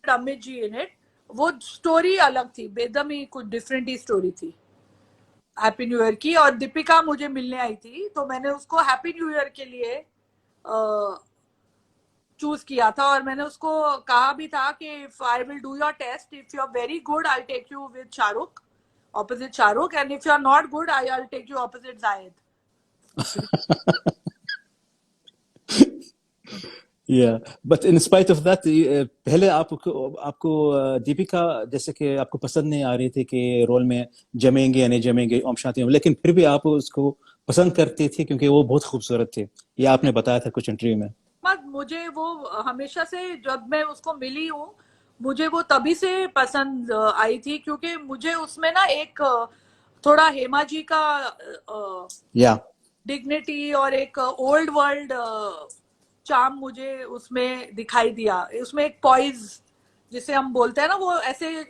Amit ji in it. वो स्टोरी अलग थी, बेदम ही कुछ डिफरेंट ही स्टोरी थी हैप्पी न्यू ईयर की. और दीपिका मुझे मिलने आई थी तो मैंने उसको हैप्पी न्यू ईयर के लिए चूज किया था. और मैंने उसको कहा भी था कि if I will do your test, if you are very good I take you with Shahrukh, opposite Shahrukh, and if you are not good, I'll take you opposite Zayed. या but in spite of that, पहले आपको दीपिका जैसे कि आपको पसंद नहीं आ रही थी कि रोल में जमेंगे या नहीं जमेंगे ओम शांति ओम, लेकिन फिर भी आप उसको पसंद करती थी क्योंकि वो बहुत खूबसूरत थी, ये आपने बताया था कुछ इंटरव्यू में। मत मुझे वो हमेशा से जब मैं उसको मिली हूँ, मुझे वो तभी से पसंद आई थी क्योंकि मुझे उसमें ना एक थोड़ा हेमा जी का या डिग्निटी और एक ओल्ड वर्ल्ड चार्म मुझे उसमें दिखाई दिया. उसमें एक पॉइज जिसे हम बोलते हैं ना, वो ऐसे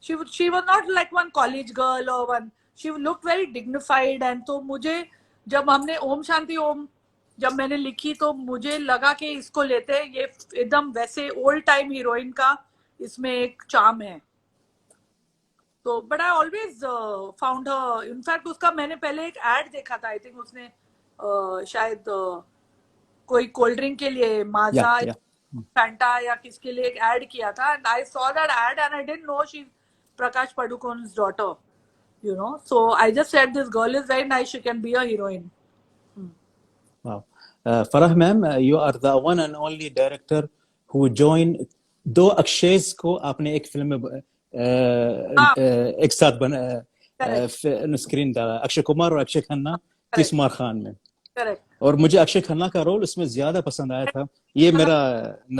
she was not like one college girl or one, she looked very dignified. and तो मुझे जब हमने ओम शांति ओम जब मैंने लिखी तो मुझे लगा कि इसको लेते हैं, ये एकदम वैसे ओल्ड टाइम हीरोइन का इसमें एक चार्म है. तो but I always found her. In fact उसका मैंने पहले एक एड देखा था, आई थिंक उसने शायद कोई कोल्ड ड्रिंक के लिए माजा फैंटा या किसके लिए एक एड किया था. And I saw that ad and I didn't know she Prakash Padukone's daughter, you know. So I just said this girl is very nice, she can be a heroine. Wow. Farah ma'am, you are the one and only director who joined दो अक्षयस को आपने एक film में एक साथ screen डाला, अक्षय कुमार और अक्षय खन्ना तिस्मार खान में. Correct. और मुझे अक्षय खन्ना का रोल उसमें ज्यादा पसंद आया था, ये मेरा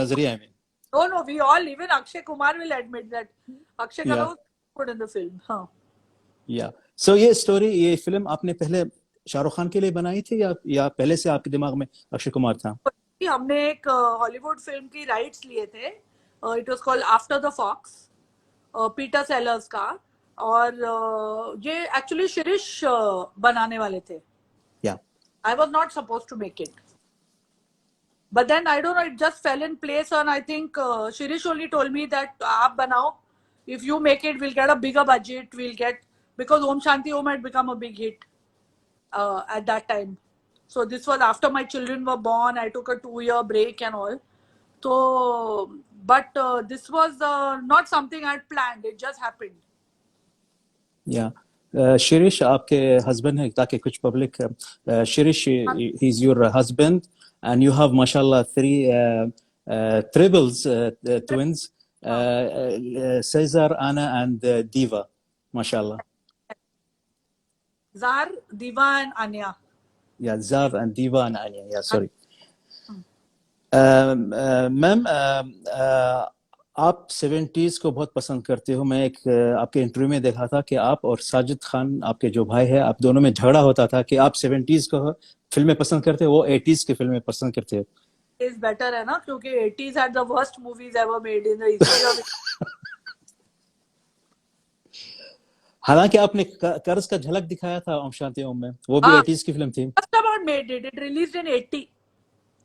नजरिया है. No, we all, even Akshay Kumar will admit that Akshay Khanna was good in the film. हाँ. Yeah. So ये स्टोरी, ये फिल्म आपने पहले शाहरुख खान के लिए बनाई थी या पहले से आपके दिमाग में अक्षय कुमार था? हमने एक हॉलीवुड फिल्म की राइट्स लिए थे. It was called after the fox, Peter Sellers का. और ये एक्चुअली शिरीष बनाने वाले थे. Yeah. I was not supposed to make it. But then I don't know, it just fell in place. And I think Shirish only told me that aap banao, if you make it, we'll get a bigger budget. We'll get, because Om Shanti Om had become a big hit at that time. So this was after my children were born. I took a 2-year break and all. So, but this was not something I had planned. It just happened. Yeah. Shirish आपके husband है, ताकि कुछ public, Shirish, he's your husband and you have mashallah 3 triples, twins, Cesar, Anna and Diva, mashallah. Zar, Diva and Anya. Yeah, Zar and Diva and Anya. Yeah, sorry. Ma'am, आप 70s को बहुत पसंद करते हो. मैं एक आपके इंटरव्यू में देखा था कि आप और साजिद खान, आपके जो भाई है, आप दोनों में झगड़ा होता था कि आप 70s को फिल्में पसंद करते हो, वो 80s की फिल्में पसंद करते हो. इज बेटर है ना, क्योंकि 80s had the worst movies ever made in the history of हालांकि आपने कर्ज का झलक दिखाया था ओम शांति ओम में, वो भी 80s की फिल्म थी. Just about made it. It released in 80.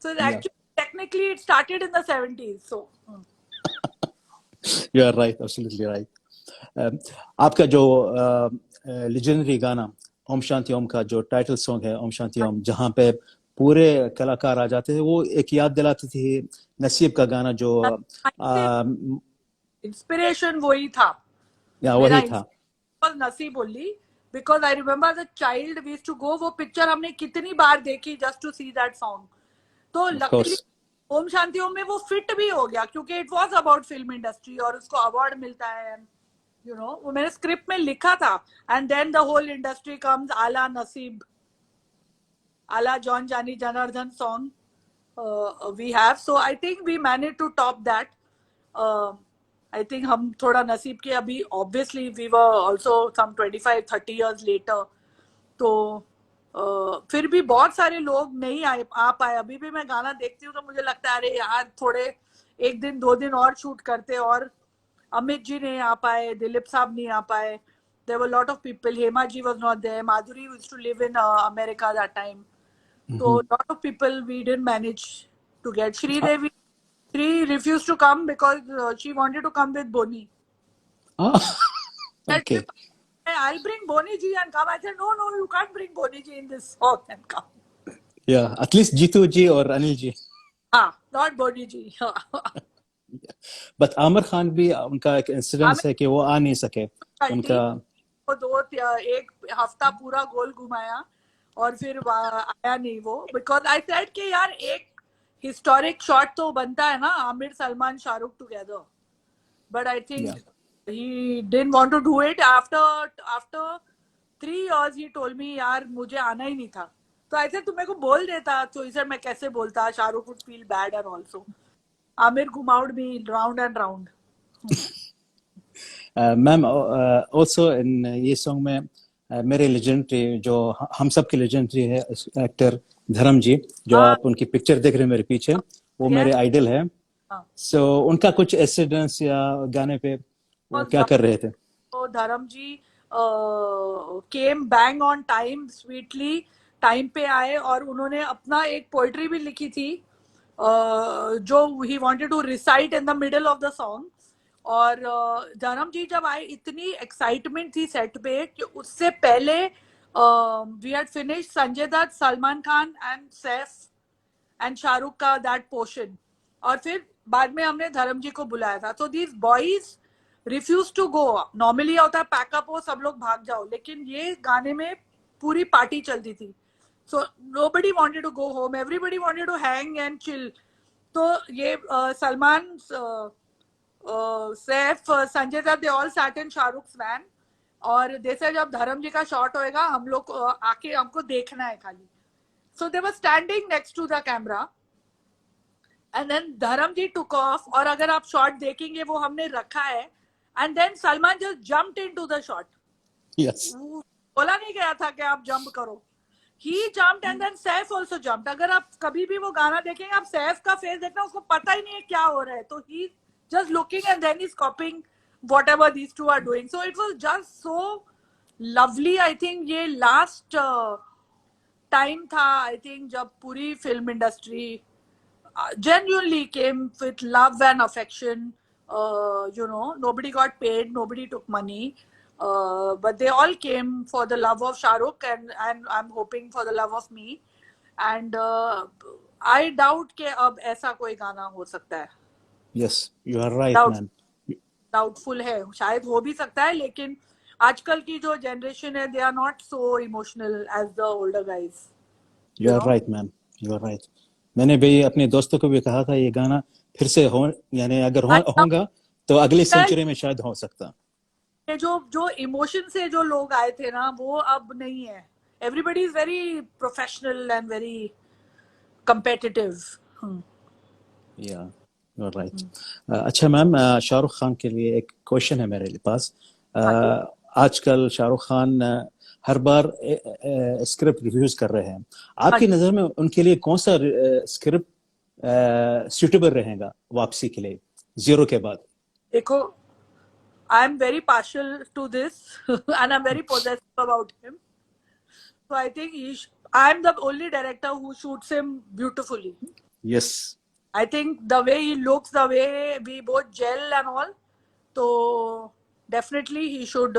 So actually, technically, it started in the 70s. So. You are right, absolutely right. आपका जो लेजेंडरी गाना ओम शांति ओम का जो टाइटल सॉन्ग है ओम शांति ओम, जहाँ पे पूरे कलाकार आ जाते थे, वो एक याद दिलाती थी नसीब का गाना जो इंस्पिरेशन वही था. या वही था. नसीब only because I remember as a child we used to go, वो पिक्चर हमने कितनी बार देखी just to see that song. तो luckily ओम शांति ओम में वो फिट भी हो गया क्योंकि it was about film industry और उसको अवार्ड मिलता है. यू नो, वो मैंने स्क्रिप्ट में लिखा था. And then the whole industry comes, a la Naseeb, a la John Jani Janardan song. we have. So I think we managed to top that. I think हम थोड़ा नसीब के अभी obviously we were also some 25-30 years later. तो फिर भी बहुत सारे लोग नहीं आ पाए. अभी भी मैं गाना देखती हूँ तो मुझे लगता है अरे यार थोड़े 1 दिन 2 दिन और शूट करते. और अमित जी नहीं आ पाए, दिलीप साहब नहीं आ पाए. There were a lot of people. Hema ji was not there. Madhuri used to live in America that time. So a lot of people we didn't manage to get. Shri Devi, Shri refused to come because she wanted to come with Boni. Okay. I'll bring Boni ji and come. I said, no, you can't bring Boni ji in this song and come. Yeah, at least Jitu ji or Anil ji. Not Boni ji. But Aamir Khan भी उनका एक incidence है कि वो आ नहीं सके. उनका वो 1 हफ्ता पूरा गोल घुमाया और फिर आया नहीं वो. बिकॉज आई सेड कि यार एक हिस्टोरिक शॉट तो बनता है ना, Aamir Salman Shahrukh together. But I think he didn't want to do it. After 3 years he told me यार मुझे आना ही नहीं था. तो ऐसे तुम मेरे को बोल देता तो इसे मैं कैसे बोलता. Shahrukh would feel bad and also Aamir घुमाउड me round and round. Ma'am also in ये सॉन्ग में मेरे लेजेंडरी जो हम सब के लेजेंडरी है एक्टर धर्म जी, जो आप उनकी पिक्चर देख रहे हैं मेरे पीछे, वो मेरे आइडल है. सो उनका कुछ इंसिडेंस या गाने पे क्या कर रहे थे? तो Dharam ji came bang on time, sweetly time पे आए और उन्होंने अपना एक पोएट्री भी लिखी थी जो he wanted to recite in the middle of the song. और धर्म जी जब आए इतनी एक्साइटमेंट थी सेट पे कि उससे पहले we had finished Sanjay Dutt, Salman Khan and Saif and Shahrukh का दैट पोर्शन. और फिर बाद में हमने धर्म जी को बुलाया था. तो these boys refuse to go. Normally होता है पैकअप हो, सब लोग भाग जाओ, लेकिन ये गाने में पूरी पार्टी चलती थी. So nobody wanted to go home, everybody wanted to hang and chill. तो ये Salman, Saif, Sanjay Dutt, they all sat in Shahrukh's van. और जैसे जब धर्म जी का शॉट होएगा हम लोग आके हमको देखना है खाली. So they were standing next to the camera and then Dharam ji took off. और अगर आप शॉट देखेंगे वो हमने रखा है. And then Salman just jumped into the shot. Yes, बोला नहीं गया था कि आप जंप करो. He jumped and then Saif also jumped. अगर आप कभी भी वो गाना देखेंगे आप सैफ का फेस देखना, उसको पता ही नहीं है क्या हो रहा है. तो he just looking and then he's copying whatever these two are doing. So it was just so lovely. I think ये last time था I think जब पूरी film industry genuinely came with love and affection. You know, nobody got paid, nobody took money. But they all came for the love of Shah Rukh and I'm hoping for the love of me. And I doubt कि अब ऐसा कोई गाना हो सकता है. Yes, you are right, man. Doubtful है, शायद हो भी सकता है, लेकिन आजकल की जो generation है, they are not so emotional as the older guys. You are right, man. You are right. मैंने भी अपने दोस्तों को भी कहा था ये गाना फिर से हो, यानी अगर होगा तो अगली सेंचुरी में शायद हो सकता. जो इमोशन से जो लोग आए थे ना वो अब नहीं है. Everybody is very professional and very competitive. Yeah, you are right. अच्छा मैम, शाहरुख खान के लिए एक क्वेश्चन है मेरे पास. आजकल शाहरुख खान हर बार स्क्रिप्ट रिव्यूज कर रहे हैं. आपकी नजर में उनके लिए कौन सा स्क्रिप्ट सूटेबल रहेगा वापसी के लिए जीरो के बाद? देखो, I am very partial to this and I'm very possessive about him. So I think I am the only director who shoots him beautifully. Yes. I think the way he looks, the way we both gel and all, so definitely he should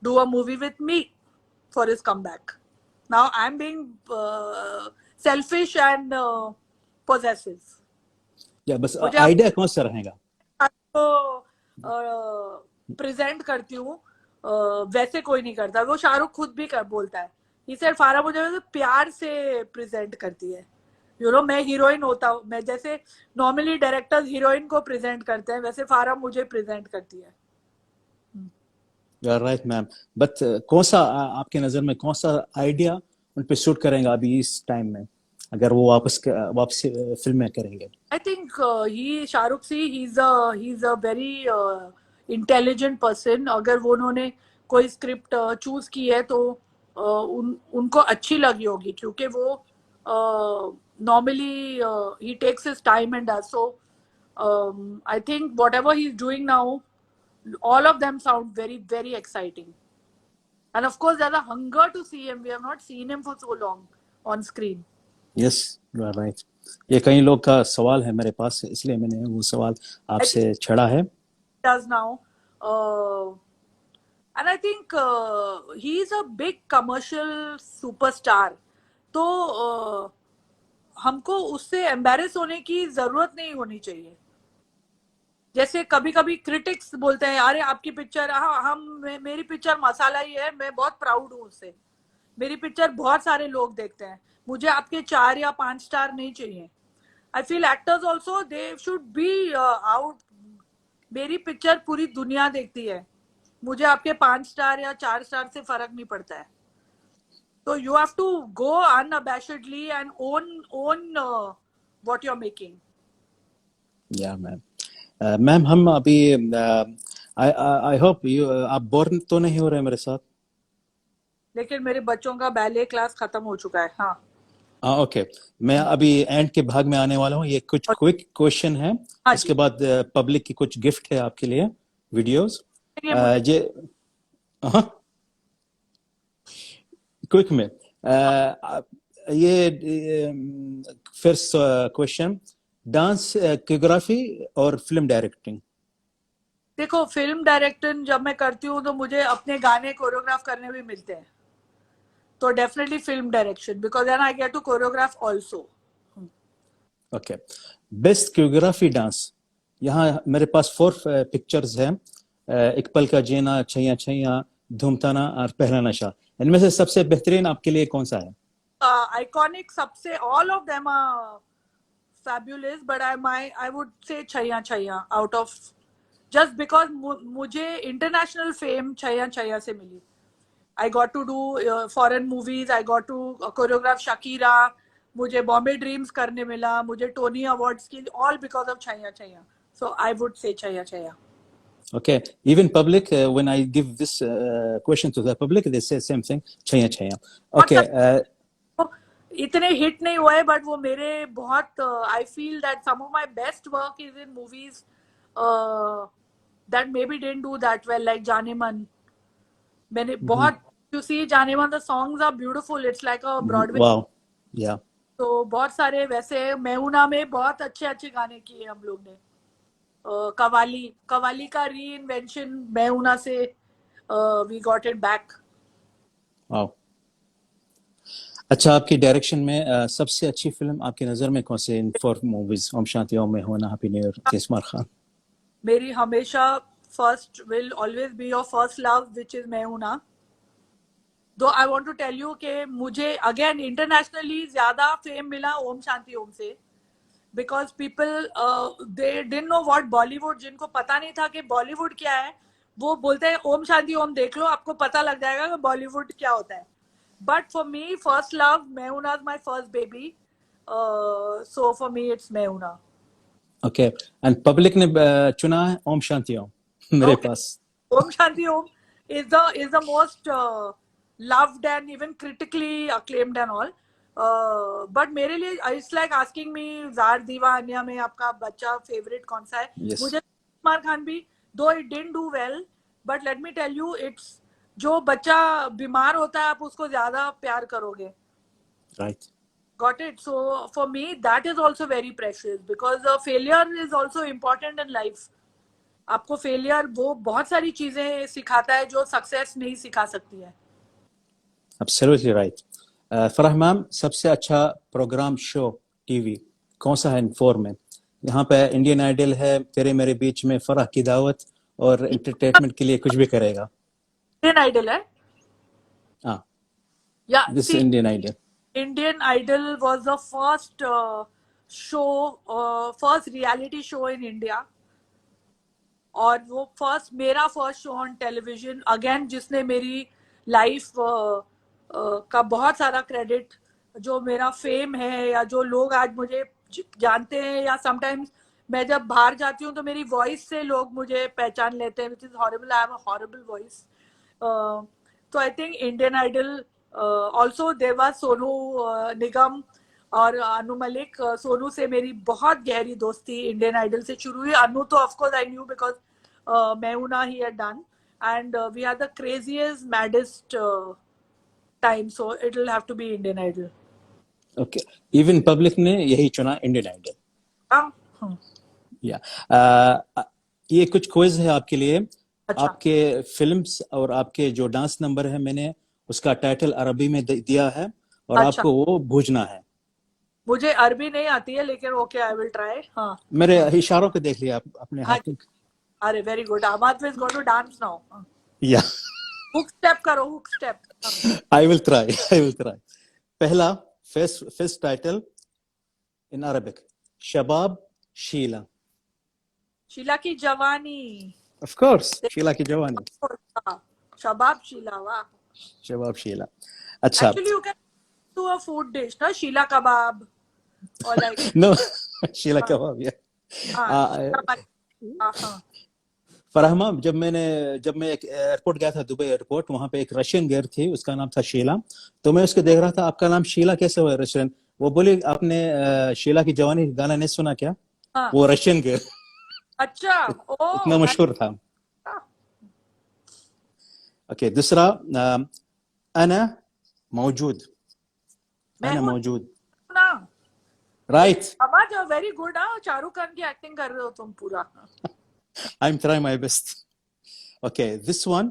do a movie with me for his comeback. Now I'm being selfish and possessive. या बस idea कौन सा रहेगा? तो present करती हूँ वैसे कोई नहीं करता. वो शाहरुख खुद भी बोलता है. He said फारा मुझे प्यार से प्रेजेंट करती है. You know, मैं हीरोइन होता हूँ, मैं जैसे नॉर्मली डायरेक्टर्स हीरोइन को प्रेजेंट करते हैं वैसे फारा मुझे प्रेजेंट करती है. You are right, ma'am. But कौन सा आपके नजर में कौन सा आइडिया उन पे शूट करेंगे अभी इस टाइम में? अगर वो वापस फिल्म में करेंगे? I think Shahrukh see he's a very intelligent person. अगर वो उन्होंने कोई स्क्रिप्ट चूज की है तो उनको अच्छी लगी होगी, क्योंकि वो normally he takes his time and does so. I think whatever he's doing now, all of them sound very very exciting. And of course, there's a hunger to see him. We have not seen him for so long on screen. Yes, you are right. ये कई लोग का सवाल है मेरे पास, इसलिए मैंने वो सवाल आपसे छेड़ा है। Does now. And I think he's a big commercial superstar. तो हमको उससे एम्बेरस होने की जरूरत नहीं होनी चाहिए। जैसे कभी कभी क्रिटिक्स बोलते हैं अरे आपकी पिक्चर, मेरी पिक्चर मसाला ही है, मैं बहुत प्राउड हूँ उससे, मेरी पिक्चर बहुत सारे लोग देखते हैं, मुझे आपके 4 या 5 स्टार नहीं चाहिए। I feel actors also they should be out. मेरी पिक्चर पूरी दुनिया देखती है, मुझे आपके 5 स्टार या 4 स्टार से फर्क नहीं पड़ता है। तो you have to go unabashedly and own what you are making. Yeah ma'am, ma'am हम अभी आई होप आप बोर तो नहीं हो रहे मेरे साथ? लेकिन मेरे बच्चों का बैले क्लास खत्म हो चुका है। हाँ ओके, मैं अभी एंड के भाग में आने वाला हूँ। ये कुछ क्विक क्वेश्चन है, इसके बाद पब्लिक की कुछ गिफ्ट है आपके लिए, वीडियोस। ये क्विक में ये फर्स्ट क्वेश्चन, डांस कोरियोग्राफी और फिल्म डायरेक्टिंग। देखो, फिल्म डायरेक्टिंग जब मैं करती हूँ तो मुझे अपने गाने कोरियोग्राफ करने भी मिलते हैं, तो definitely film direction, because then I get to choreograph also. Okay, best choreography dance. यहाँ मेरे पास 4 पिक्चर्स हैं, एक पल का जीना, छैया छैया, धूमताना और पहला नशा। इनमें से सबसे बेहतरीन आपके लिए कौन सा है? आइकॉनिक सबसे, all of them are fabulous, but I would say Chaiya Chaiya out of, just because मुझे international fame Chaiya Chaiya से मिली। I got to do foreign movies, I got to choreograph Shakira, मुझे Bombay Dreams करने मिला, मुझे Tony Awards की, all because of Chaiya Chaiya. So I would say Chaiya Chaiya. Okay, even public, when I give this question to the public, they say same thing, Chaiya Chaiya. Okay. इतने hit नहीं हुए, but वो मेरे बहुत, I feel that some of my best work is in movies that maybe didn't do that well, like Jaane Mann. मैंने बहुत, you see Jaane Mann, the songs are beautiful, it's like a Broadway. Wow, yeah. तो बहुत सारे वैसे, मैहुना में बहुत अच्छे अच्छे गाने किए हम लोग ने। कवाली का री इन्वेंशन मैहुना से, we got it back. Wow. अच्छा, आपकी डायरेक्शन में सबसे अच्छी फिल्म आपकी नजर में कौन सी इन 4 मूवीज, ओम शांति ओम, में होना, Happy New Year, Tees Maar Khan? मेरी हमेशा first will always be your first love, which is Main Hoon Na. Though I want to tell you कि मुझे अगेन इंटरनेशनली ज्यादा फेम मिला ओम शांति ओम से, because people they didn't know what Bollywood, जिनको पता नहीं था कि बॉलीवुड क्या है, वो बोलते हैं ओम शांति ओम देख लो, आपको पता लग जाएगा कि बॉलीवुड क्या होता है। But for me, first love, Mehuna is my first baby. So for me, it's Mehuna. Okay, and public ने चुना है ओम शांति ओम मेरे पास। Om Shanti Om is the most loved and even critically acclaimed and all. But मेरे लिए it's like asking me jar दीवा अन्या में आपका बच्चा फेवरेट कौन सा है? Yes. मुझे सलमान खान भी, though it didn't do well, but let me tell you, it's, जो बच्चा बीमार होता है आप उसको ज्यादा प्यार करोगे। Right, got it. So for me that is also very precious, because failure is also important in life. आपको फेलियर वो बहुत सारी चीजें सिखाता है जो सक्सेस नहीं सिखा सकती है। Absolutely right. फराह मैम, सबसे अच्छा प्रोग्राम शो टीवी कौन सा है इन 4 में? यहाँ पे इंडियन आइडल है, तेरे मेरे बीच में, फराह की दावत, और एंटरटेनमेंट के लिए कुछ भी करेगा। इंडियन आइडल है। हाँ, yeah this Indian Idol. Indian Idol was the first show, first reality show in India, और वो मेरा first show on television, again जिसने मेरी लाइफ का बहुत सारा क्रेडिट जो मेरा फेम है या जो लोग आज मुझे जानते हैं, या समटाइम्स मैं जब बाहर जाती हूँ तो मेरी वॉइस से लोग मुझे पहचान लेते हैं, which is horrible, I have a horrible voice. तो I think Indian Idol, also देवा सोनू निगम और अनु मलिक. सोनू से मेरी बहुत गहरी दोस्ती इंडियन आइडल से शुरू हुई. अनु तो ऑफकोर्स आई न्यू बिकॉज मैं हूं ना, he had done, and we are the craziest maddest time, so it will have to be Indian Idol. Okay, even public ने यही चुना, इंडियन आइडल. हाँ, या ये कुछ क्विज है आपके लिए. अच्छा. आपके फिल्म्स और आपके जो डांस नंबर है, मैंने उसका टाइटल अरबी में दिया है और अच्छा. आपको वो बूझना है. मुझे अरबी नहीं आती है, लेकिन ओके, आई विल ट्राई. हाँ, मेरे इशारों को देख लिया आप अपने हाँ. हाथ. अरे very good. Ahmed is going to dance now. Yeah hook step करो, hook step. I will try, I will try. पहला फर्स्ट टाइटल इन अरबिक, शबाब शीला. शीला की जवानी. ऑफ कोर्स, शीला की जवानी. हाँ, शबाब शीला. वाह. शबाब शीला. अच्छा. Actually you can do a food dish ना, शीला कबाब और लाइक. नो, शीला कबाब. या हाँ. फरहमा, जब मैं एक एयरपोर्ट गया था, दुबई एयरपोर्ट, वहां पे एक रशियन गर्ल थी, उसका नाम था शीला. तो मैं उसको देख रहा था, आपका नाम शीला कैसे हुआ रशियन? वो बोली, आपने शीला की जवानी गाना नहीं सुना क्या? हाँ. वो रशियन गर्ल. अच्छा. ओ, इतना मशहूर था. ओके, दूसरा, अना मौजूद. मैं अना हूँ मौजूद. ना. राइट. Ahmed very good. हाँ, शाहरुख खान की एक्टिंग कर रहे हो तुम पूरा. I'm trying my best. Okay, this one.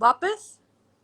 वापस.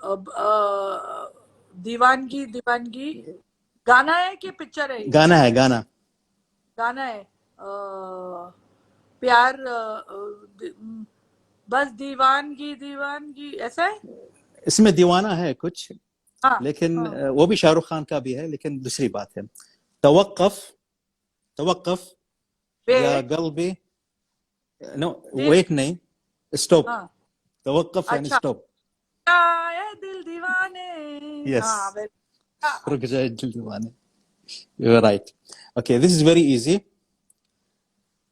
अब दीवानगी. दीवानगी गाना है कि पिक्चर है? गाना है, गाना. गाना है. प्यार, बस दीवानगी. दीवानगी ऐसा है. इसमें दीवाना है कुछ, हाँ, लेकिन हाँ. वो भी शाहरुख खान का भी है, लेकिन दूसरी बात है. तवक्कफ, तवक्कफ या वेट. कल्बी. नो, वेट नहीं, स्टॉप. हाँ. तवक्कफ यानी अच्छा. स्टॉप. आए दिल दीवाने. Yes. हाँ, रुक जाए दिल दीवाने. You're right. Okay, this is very easy.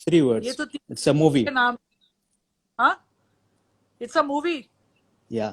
3 words. ये तो It's a movie. के नाम. हाँ, इट्स अ मूवी. Yeah.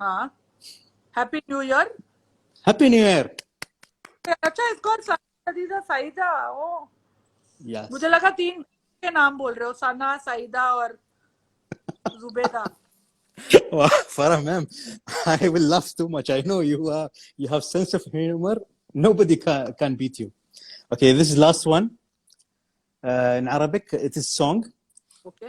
हाँ. Happy New year. Happy New Year. अच्छा, इसको सईदा. सईदा. ओ, Yes. मुझे लगा 3 के नाम बोल रहे हो, सना, सईदा और Zubeda. Wow, Farah ma'am, I will laugh too much. I know you have sense of humor. Nobody can beat you. Okay, this is last one. In Arabic, it is song. Okay.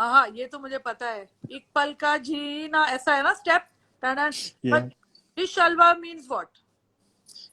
हाँ, ये तो मुझे पता है. एक पल का जीना, ऐसा है ना स्टेप. Yeah. शलवा मीन्स व्हाट?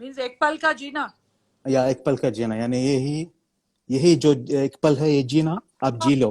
मीन्स एक पल का जीना. या एक पल का जीना, यानी यही जो एक पल है, ये जीना आप जी लो.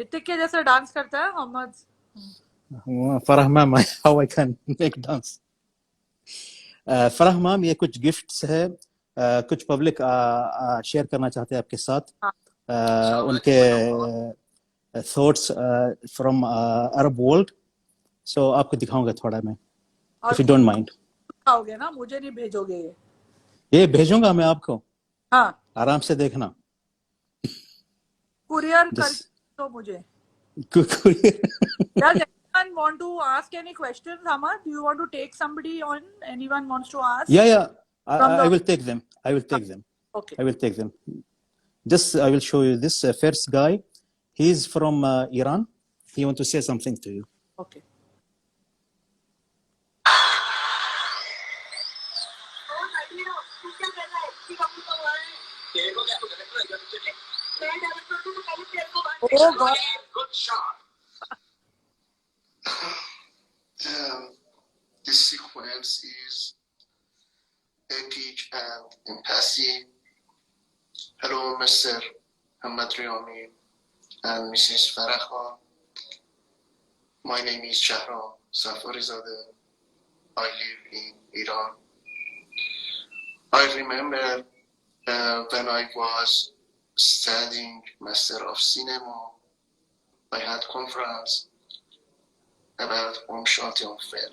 ऋतिक के जैसे डांस करता है Mohammad. Farah ma'am, how I can make dance. Farah ma'am, ये कुछ गिफ्ट्स है, कुछ पब्लिक शेयर करना चाहते हैं आपके साथ. उनके थॉट्स फ्रॉम अरब वर्ल्ड. सो आपको दिखाऊंगा थोड़ा मैं, इफ यू डोंट माइंड. खाओगे ना, मुझे नहीं भेजोगे ये? ये भेजूंगा मैं आपको. हाँ, आराम से देखना. कुरियर कर दो मुझे. Courier. Does anyone want to ask any questions, Hamad? Do you want to take somebody on? Anyone wants to ask? Yeah. From I the- will take them. I will take them. Okay. I will take them. Just I will show you this first guy. He's from Iran. He want to say something to you. Okay. Oh God. Good shot. This sequence is Ekich and Impasi. Hello, Mr. Hamad Riyami and Mrs. Farah Khan. My name is Shahram Safarizadeh. I live in Iran. I remember when I was studying Master of Cinema, I had conference about Shanti Om film.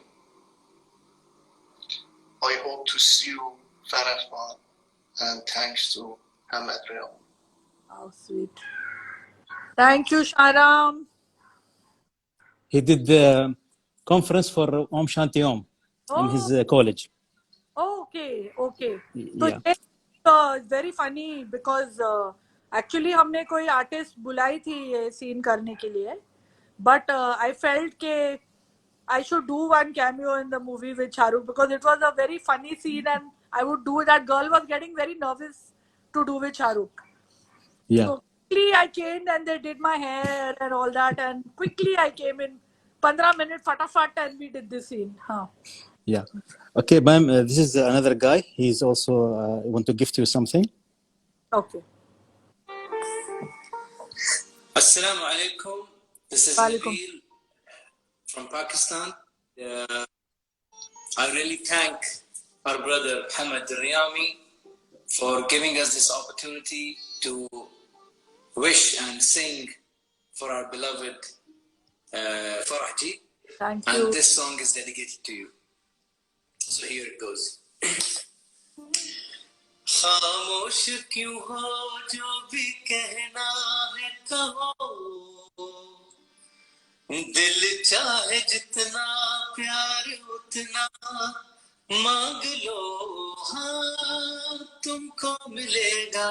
I hope to see you, Farah Khan, and thanks to Hamad Riyami. How sweet. Thank you, Sharam. He did the conference for Om Shanti Om in his college. Oh, okay. So Yeah. it's very funny because actually हमने कोई artist बुलाई थी ये scene करने के लिए, but I felt कि I should do one cameo in the movie with Shahrukh because it was a very funny scene and I would do that. Girl was getting very nervous to do with Shahrukh. Yeah. So quickly I changed and they did my hair and all that, and quickly I came in 15 minutes fatafat and we did this scene. Huh. Yeah. Okay, ma'am, this is another guy. He's also want to gift you something. Okay. Assalamu alaikum. This is Walaikum. Nabil from Pakistan. I really thank our brother Hamad Riyami for giving us this opportunity to wish and sing for our beloved Farah Ji. Thank And you. this song is dedicated to you. So here it goes. खामोश क्यों हो जो भी कहना है कहो, दिल चाहे जितना प्यार उतना मांग लो, हाँ तुमको मिलेगा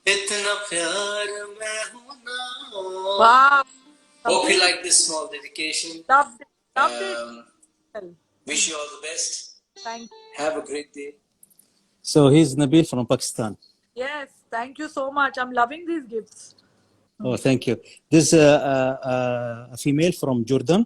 इतना प्यार मैं हूं ना. Wow. Hope you like this small dedication. Loved it. Wish you all the best. Thank you. Have a great day. So he's Nabil from Pakistan. Yes, thank you so much. I'm loving these gifts. Oh, thank you. This is a female from Jordan.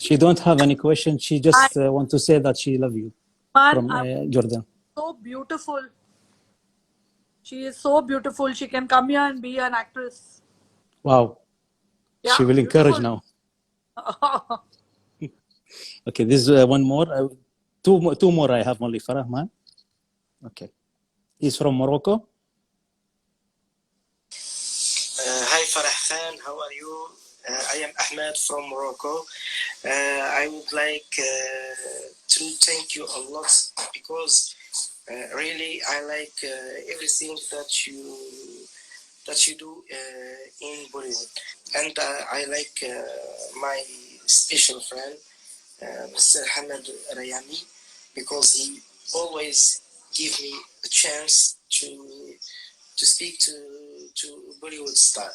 She don't have any question. She just want to say that she love you from Jordan. So beautiful. She is so beautiful. She can come here and be an actress. Wow. Yeah, She will encourage beautiful. now. Okay, this is one more. Two more I have only. Farah, man. Okay. He's from Morocco. Hi Farah Khan, how are you? I am Ahmed from Morocco. I would like to thank you a lot because really I like everything that you do in Bollywood, and I like my special friend Mr. Hamad Rayami because he always give me a chance to speak to Bollywood star.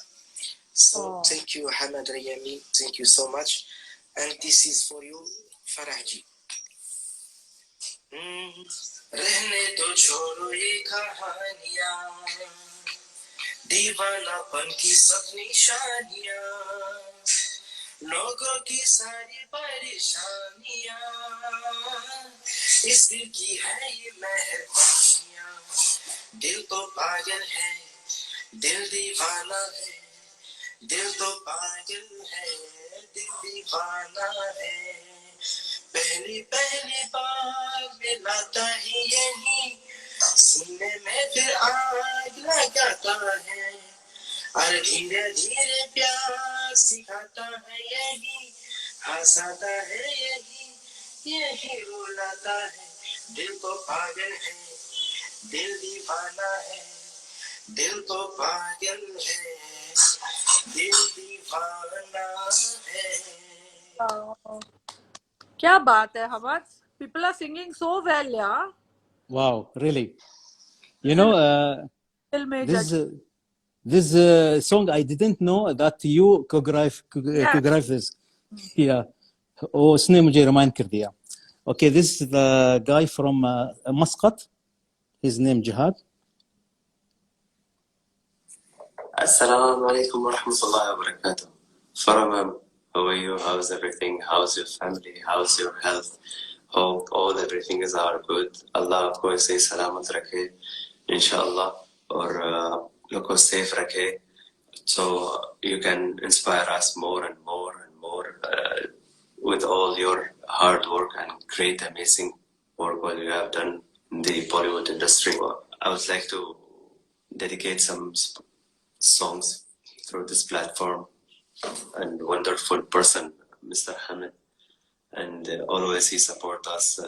So thank you Hamad Rayami, thank you so much, and this is for you Farah Ji. रहने तो छोड़ो ये कहानियां, दीवानापन की सब निशानियां, लोगों की सारी परेशानियां, इस दिल की है ये मेहरबानियां. दिल तो पागल है, दिल दीवाना है, दिल तो पागल है, दिल दीवाना है. पहली बार मिलाता ही यही, सीने में फिर आग लगाता है, और धीरे धीरे प्यार सिखाता है यही, हंसाता है यही रुलाता है. दिल तो पागल है, दिल दीवाना है, दिल तो पागल है, दिल दीवाना है. क्या बात है हमद. People are singing so well, yeah. Wow, really. You know, this song I didn't know that you choreograph this. Yeah. ओ इसने मुझे रिमाइंड कर दिया. Okay, this is the guy from Muscat. His name Jihad. Assalamu alaikum wa rahmatullahi wa barakatuh. Farah, how are you? How's everything? How's your family? How's your health? Hope all everything is all good. Allah आपको ऐसे ही सलामत रखे, इंशाअल्लाह, और लोगों को safe रखे, so you can inspire us more and more and more with all your hard work and great amazing work what you have done in the Bollywood industry. I would like to dedicate some songs through this platform and wonderful person Mr. Hamid, and always he support us.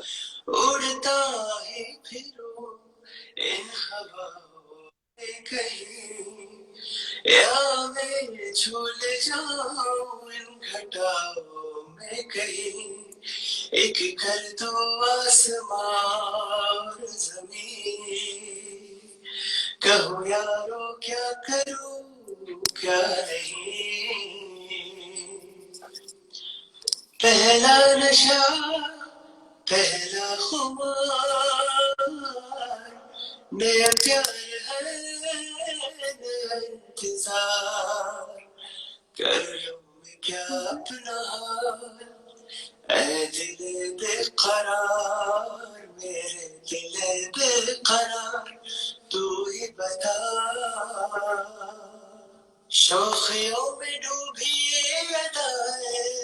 उड़ता ही फिरूं इन हवाओं में कहीं, या मैं झूल जाऊं इन घटाओं में कहीं, एक कर दो आसमान और ज़मीन, कहो यारो क्या करूं क्या नहीं, पहला नशा पहला खुमार, नया प्यार है नया इंतजार, कर लूं मैं क्या अपना ऐ दिल बेकरार, मेरे दिल बेकरार तू ही बता, शौखियों में डूबी ये अदाएं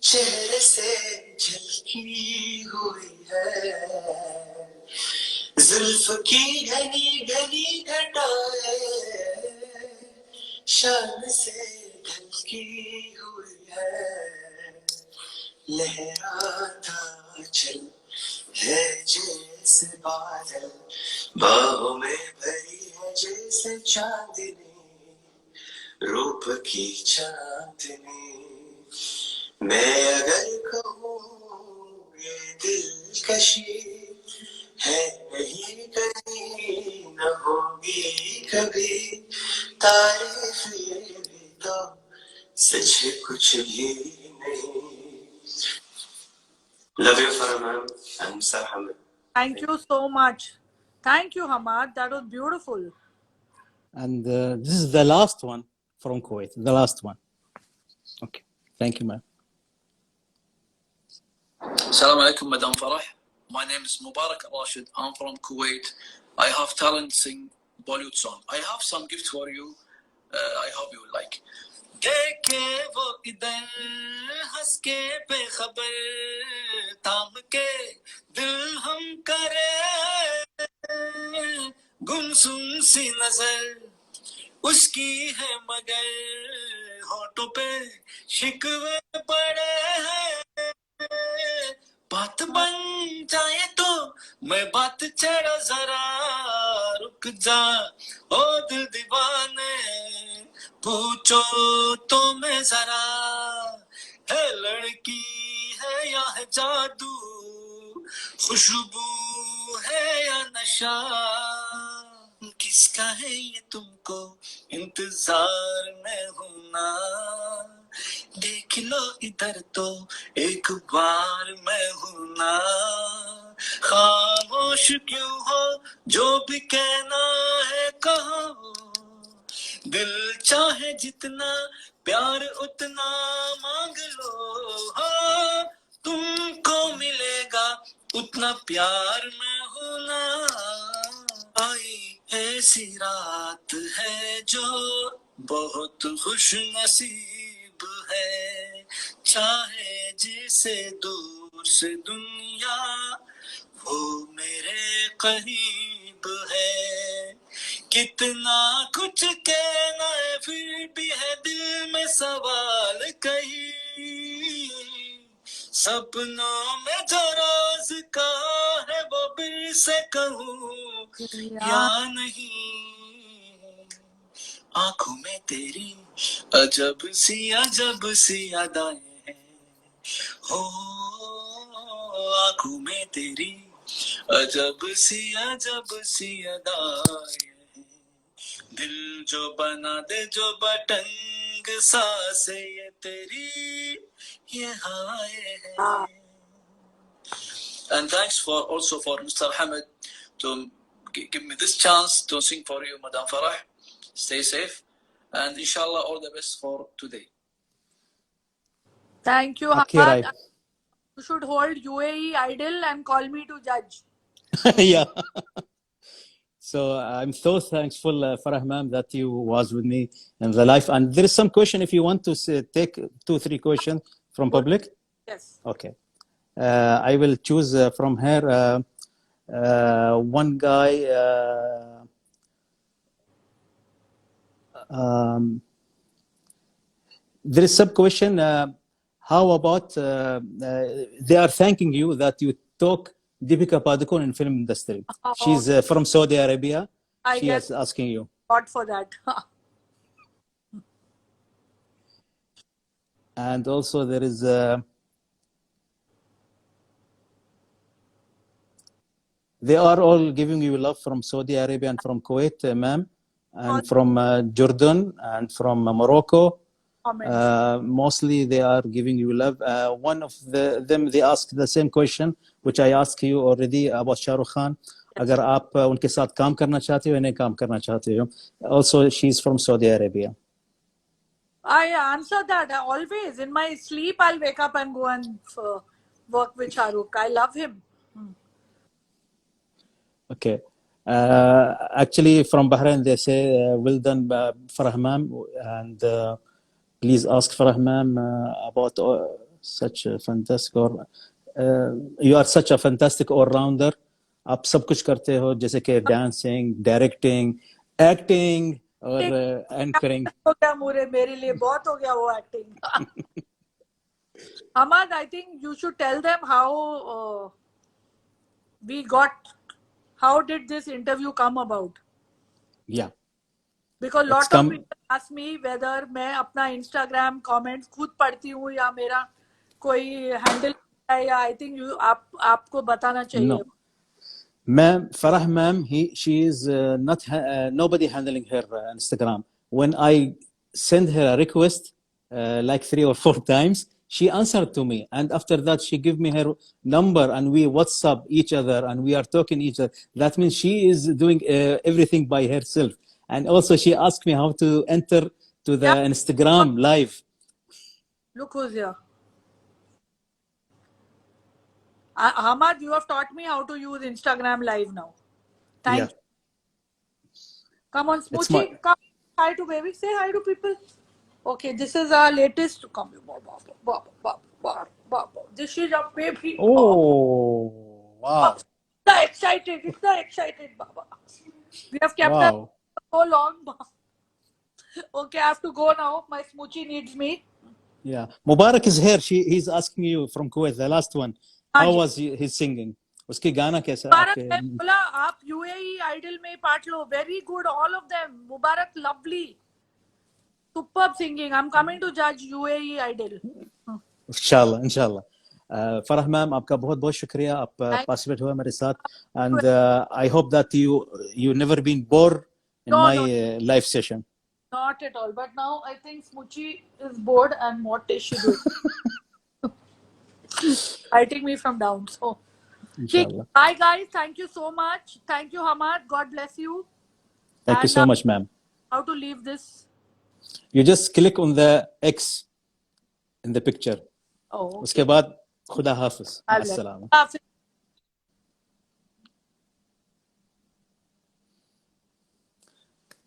चेहरे से झलकी हुई है, जुल्फ की घनी घनी घटाएं शान से ढलकी हुई है, लहराता चल है जैसे बादल, बाहों में भरी है जैसे चांदनी, रूप की चांदनी, मैं अगर कहूँ ये दिलकशी है नहीं कहीं न होगी कभी, तारीफ ये भी तो सच कुछ भी नहीं. Love you Farah ma'am and Mr. Hamid. Thank you so much. Thank you, Hamad. That was beautiful. And this is the last one from Kuwait. The last one. Okay. Thank you, ma'am. Assalamu alaikum, Madam Farah. My name is Mubarak Rashid. I'm from Kuwait. I have talent sing Bollywood song. I have some gift for you. I hope you will like. देखे वो इधर हंस के बेखबर, थाम के दिल हम करे गुमसुम सी नजर, उसकी है मगर होठों पे शिकवे पड़े हैं, बात बन जाए तो मैं बात छेड़ा जरा, रुक जा ओ दिल दीवाने पूछो तो मैं जरा, है लड़की है या है जादू, खुशबू है या नशा, किसका है ये तुमको इंतजार में हूं ना, देख लो इधर तो एक बार मैं हूं ना, खामोश क्यों हो जो भी कहना है कहो, दिल चाहे जितना प्यार उतना मांग लो, हाँ तुमको मिलेगा उतना प्यार में हूं ना, आई ऐसी रात है जो बहुत खुश नसीब है, चाहे जिसे दूर से दुनिया वो मेरे करीब है, कितना कुछ कहना है फिर भी है दिल में सवाल कहीं, सपनों में जो रोज का है वो फिर से कहूँ या नहीं, आंखों में तेरी अजब सी अदाएं हैं, हो आंखों में तेरी अजब सी अदाएं, दिल जो बना दे जो बटंग सा से ये तेरी ये हवाएं हैं. And thanks also for Mr. Hamid to give me this chance to sing for you, Madam Farah. Stay safe, and inshallah all the best for today. Thank you, Okay, Hamad. right. You should hold UAE Idol and call me to judge. Yeah. So I'm so thankful, Farah ma'am, that you was with me in the live. And there is some question if you want to take 2-3 questions from public. Yes. Okay. I will choose from here one guy. There is some question. How about they are thanking you that you took Deepika Padukone in film industry. She's from Saudi Arabia. She is asking you. God for that. And also there is they are all giving you love from Saudi Arabia and from Kuwait, ma'am, and from Jordan and from Morocco. Mostly they are giving you love. One of them, they asked the same question which I asked you already about Shah Rukh Khan. अगर आप उनके साथ काम करना चाहते हो या नहीं काम करना चाहते हो. Also she's from Saudi Arabia. I answer that always. In my sleep, I'll wake up and go and work with Shah Rukh. I love him. Okay. Actually, from Bahrain, they say, well done, Farah ma'am. And please ask Farah ma'am about such a fantastic, you are such a fantastic all-rounder. आप सब कुछ करते हो जैसे कि dancing, directing, acting, और anchoring. हो गया मेरे लिए बहुत हो गया वो acting. Hamad, I think you should tell them how how did this interview come about? Yeah. Because lot of people ask me whether मैं अपना Instagram comments खुद पढ़ती हूँ या मेरा कोई handle है या I think आपको बताना चाहिए. No. Ma'am, Farah ma'am, she is not nobody handling her Instagram. When I send her a request like 3 or 4 times, she answered to me, and after that she give me her number and we WhatsApp each other and we are talking each other. That means she is doing everything by herself. And also she asked me how to enter to the Instagram live. Look who's here. Hamad, you have taught me how to use Instagram live now. Thank you. Come on, Smoochie. Come hi to baby. Say hi to people. Okay, this is our latest. Come here. This is our baby. Oh, wow. It's so excited, Baba. We have kept her so long. Okay, I have to go now. My Smoochie needs me. Yeah. Mubarak is here. He's asking you from Kuwait, the last one. How was his singing? उसकी गाना कैसा? मुबारक ने बोला आप UAE Idol में part low. Very good, all of them. Mubarak, lovely. Superb singing. I'm coming to judge UAE Idol. इंशाल्लाह. Farah ma'am, आपका बहुत शुक्रिया. आप participate हुए मेरे साथ. And I hope that you never been bored in my live session. Not at all. But now I think Smoochie is bored and what is she doing? Fighting me from down. So, bye guys. Thank you so much. Thank you, Hamad. God bless you. Thank you so much, ma'am. How to leave this? You just click on the X in the picture. Oh. Okay. उसके बाद खुदा हाफिज. अस्सलाम.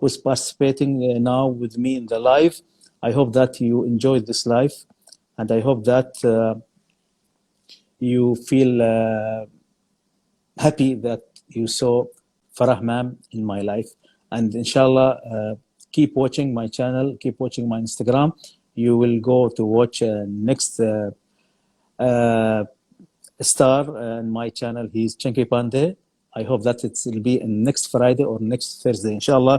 who's participating now with me in the live. I hope that you enjoyed this live, and I hope that you feel happy that you saw Farah ma'am in my life. And inshallah, keep watching my channel, keep watching my Instagram. You will go to watch next star in my channel. He's Chenki Pandey. I hope that it will be in next Friday or next Thursday. inshallah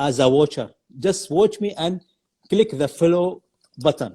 as a watcher, just watch me and click the follow button.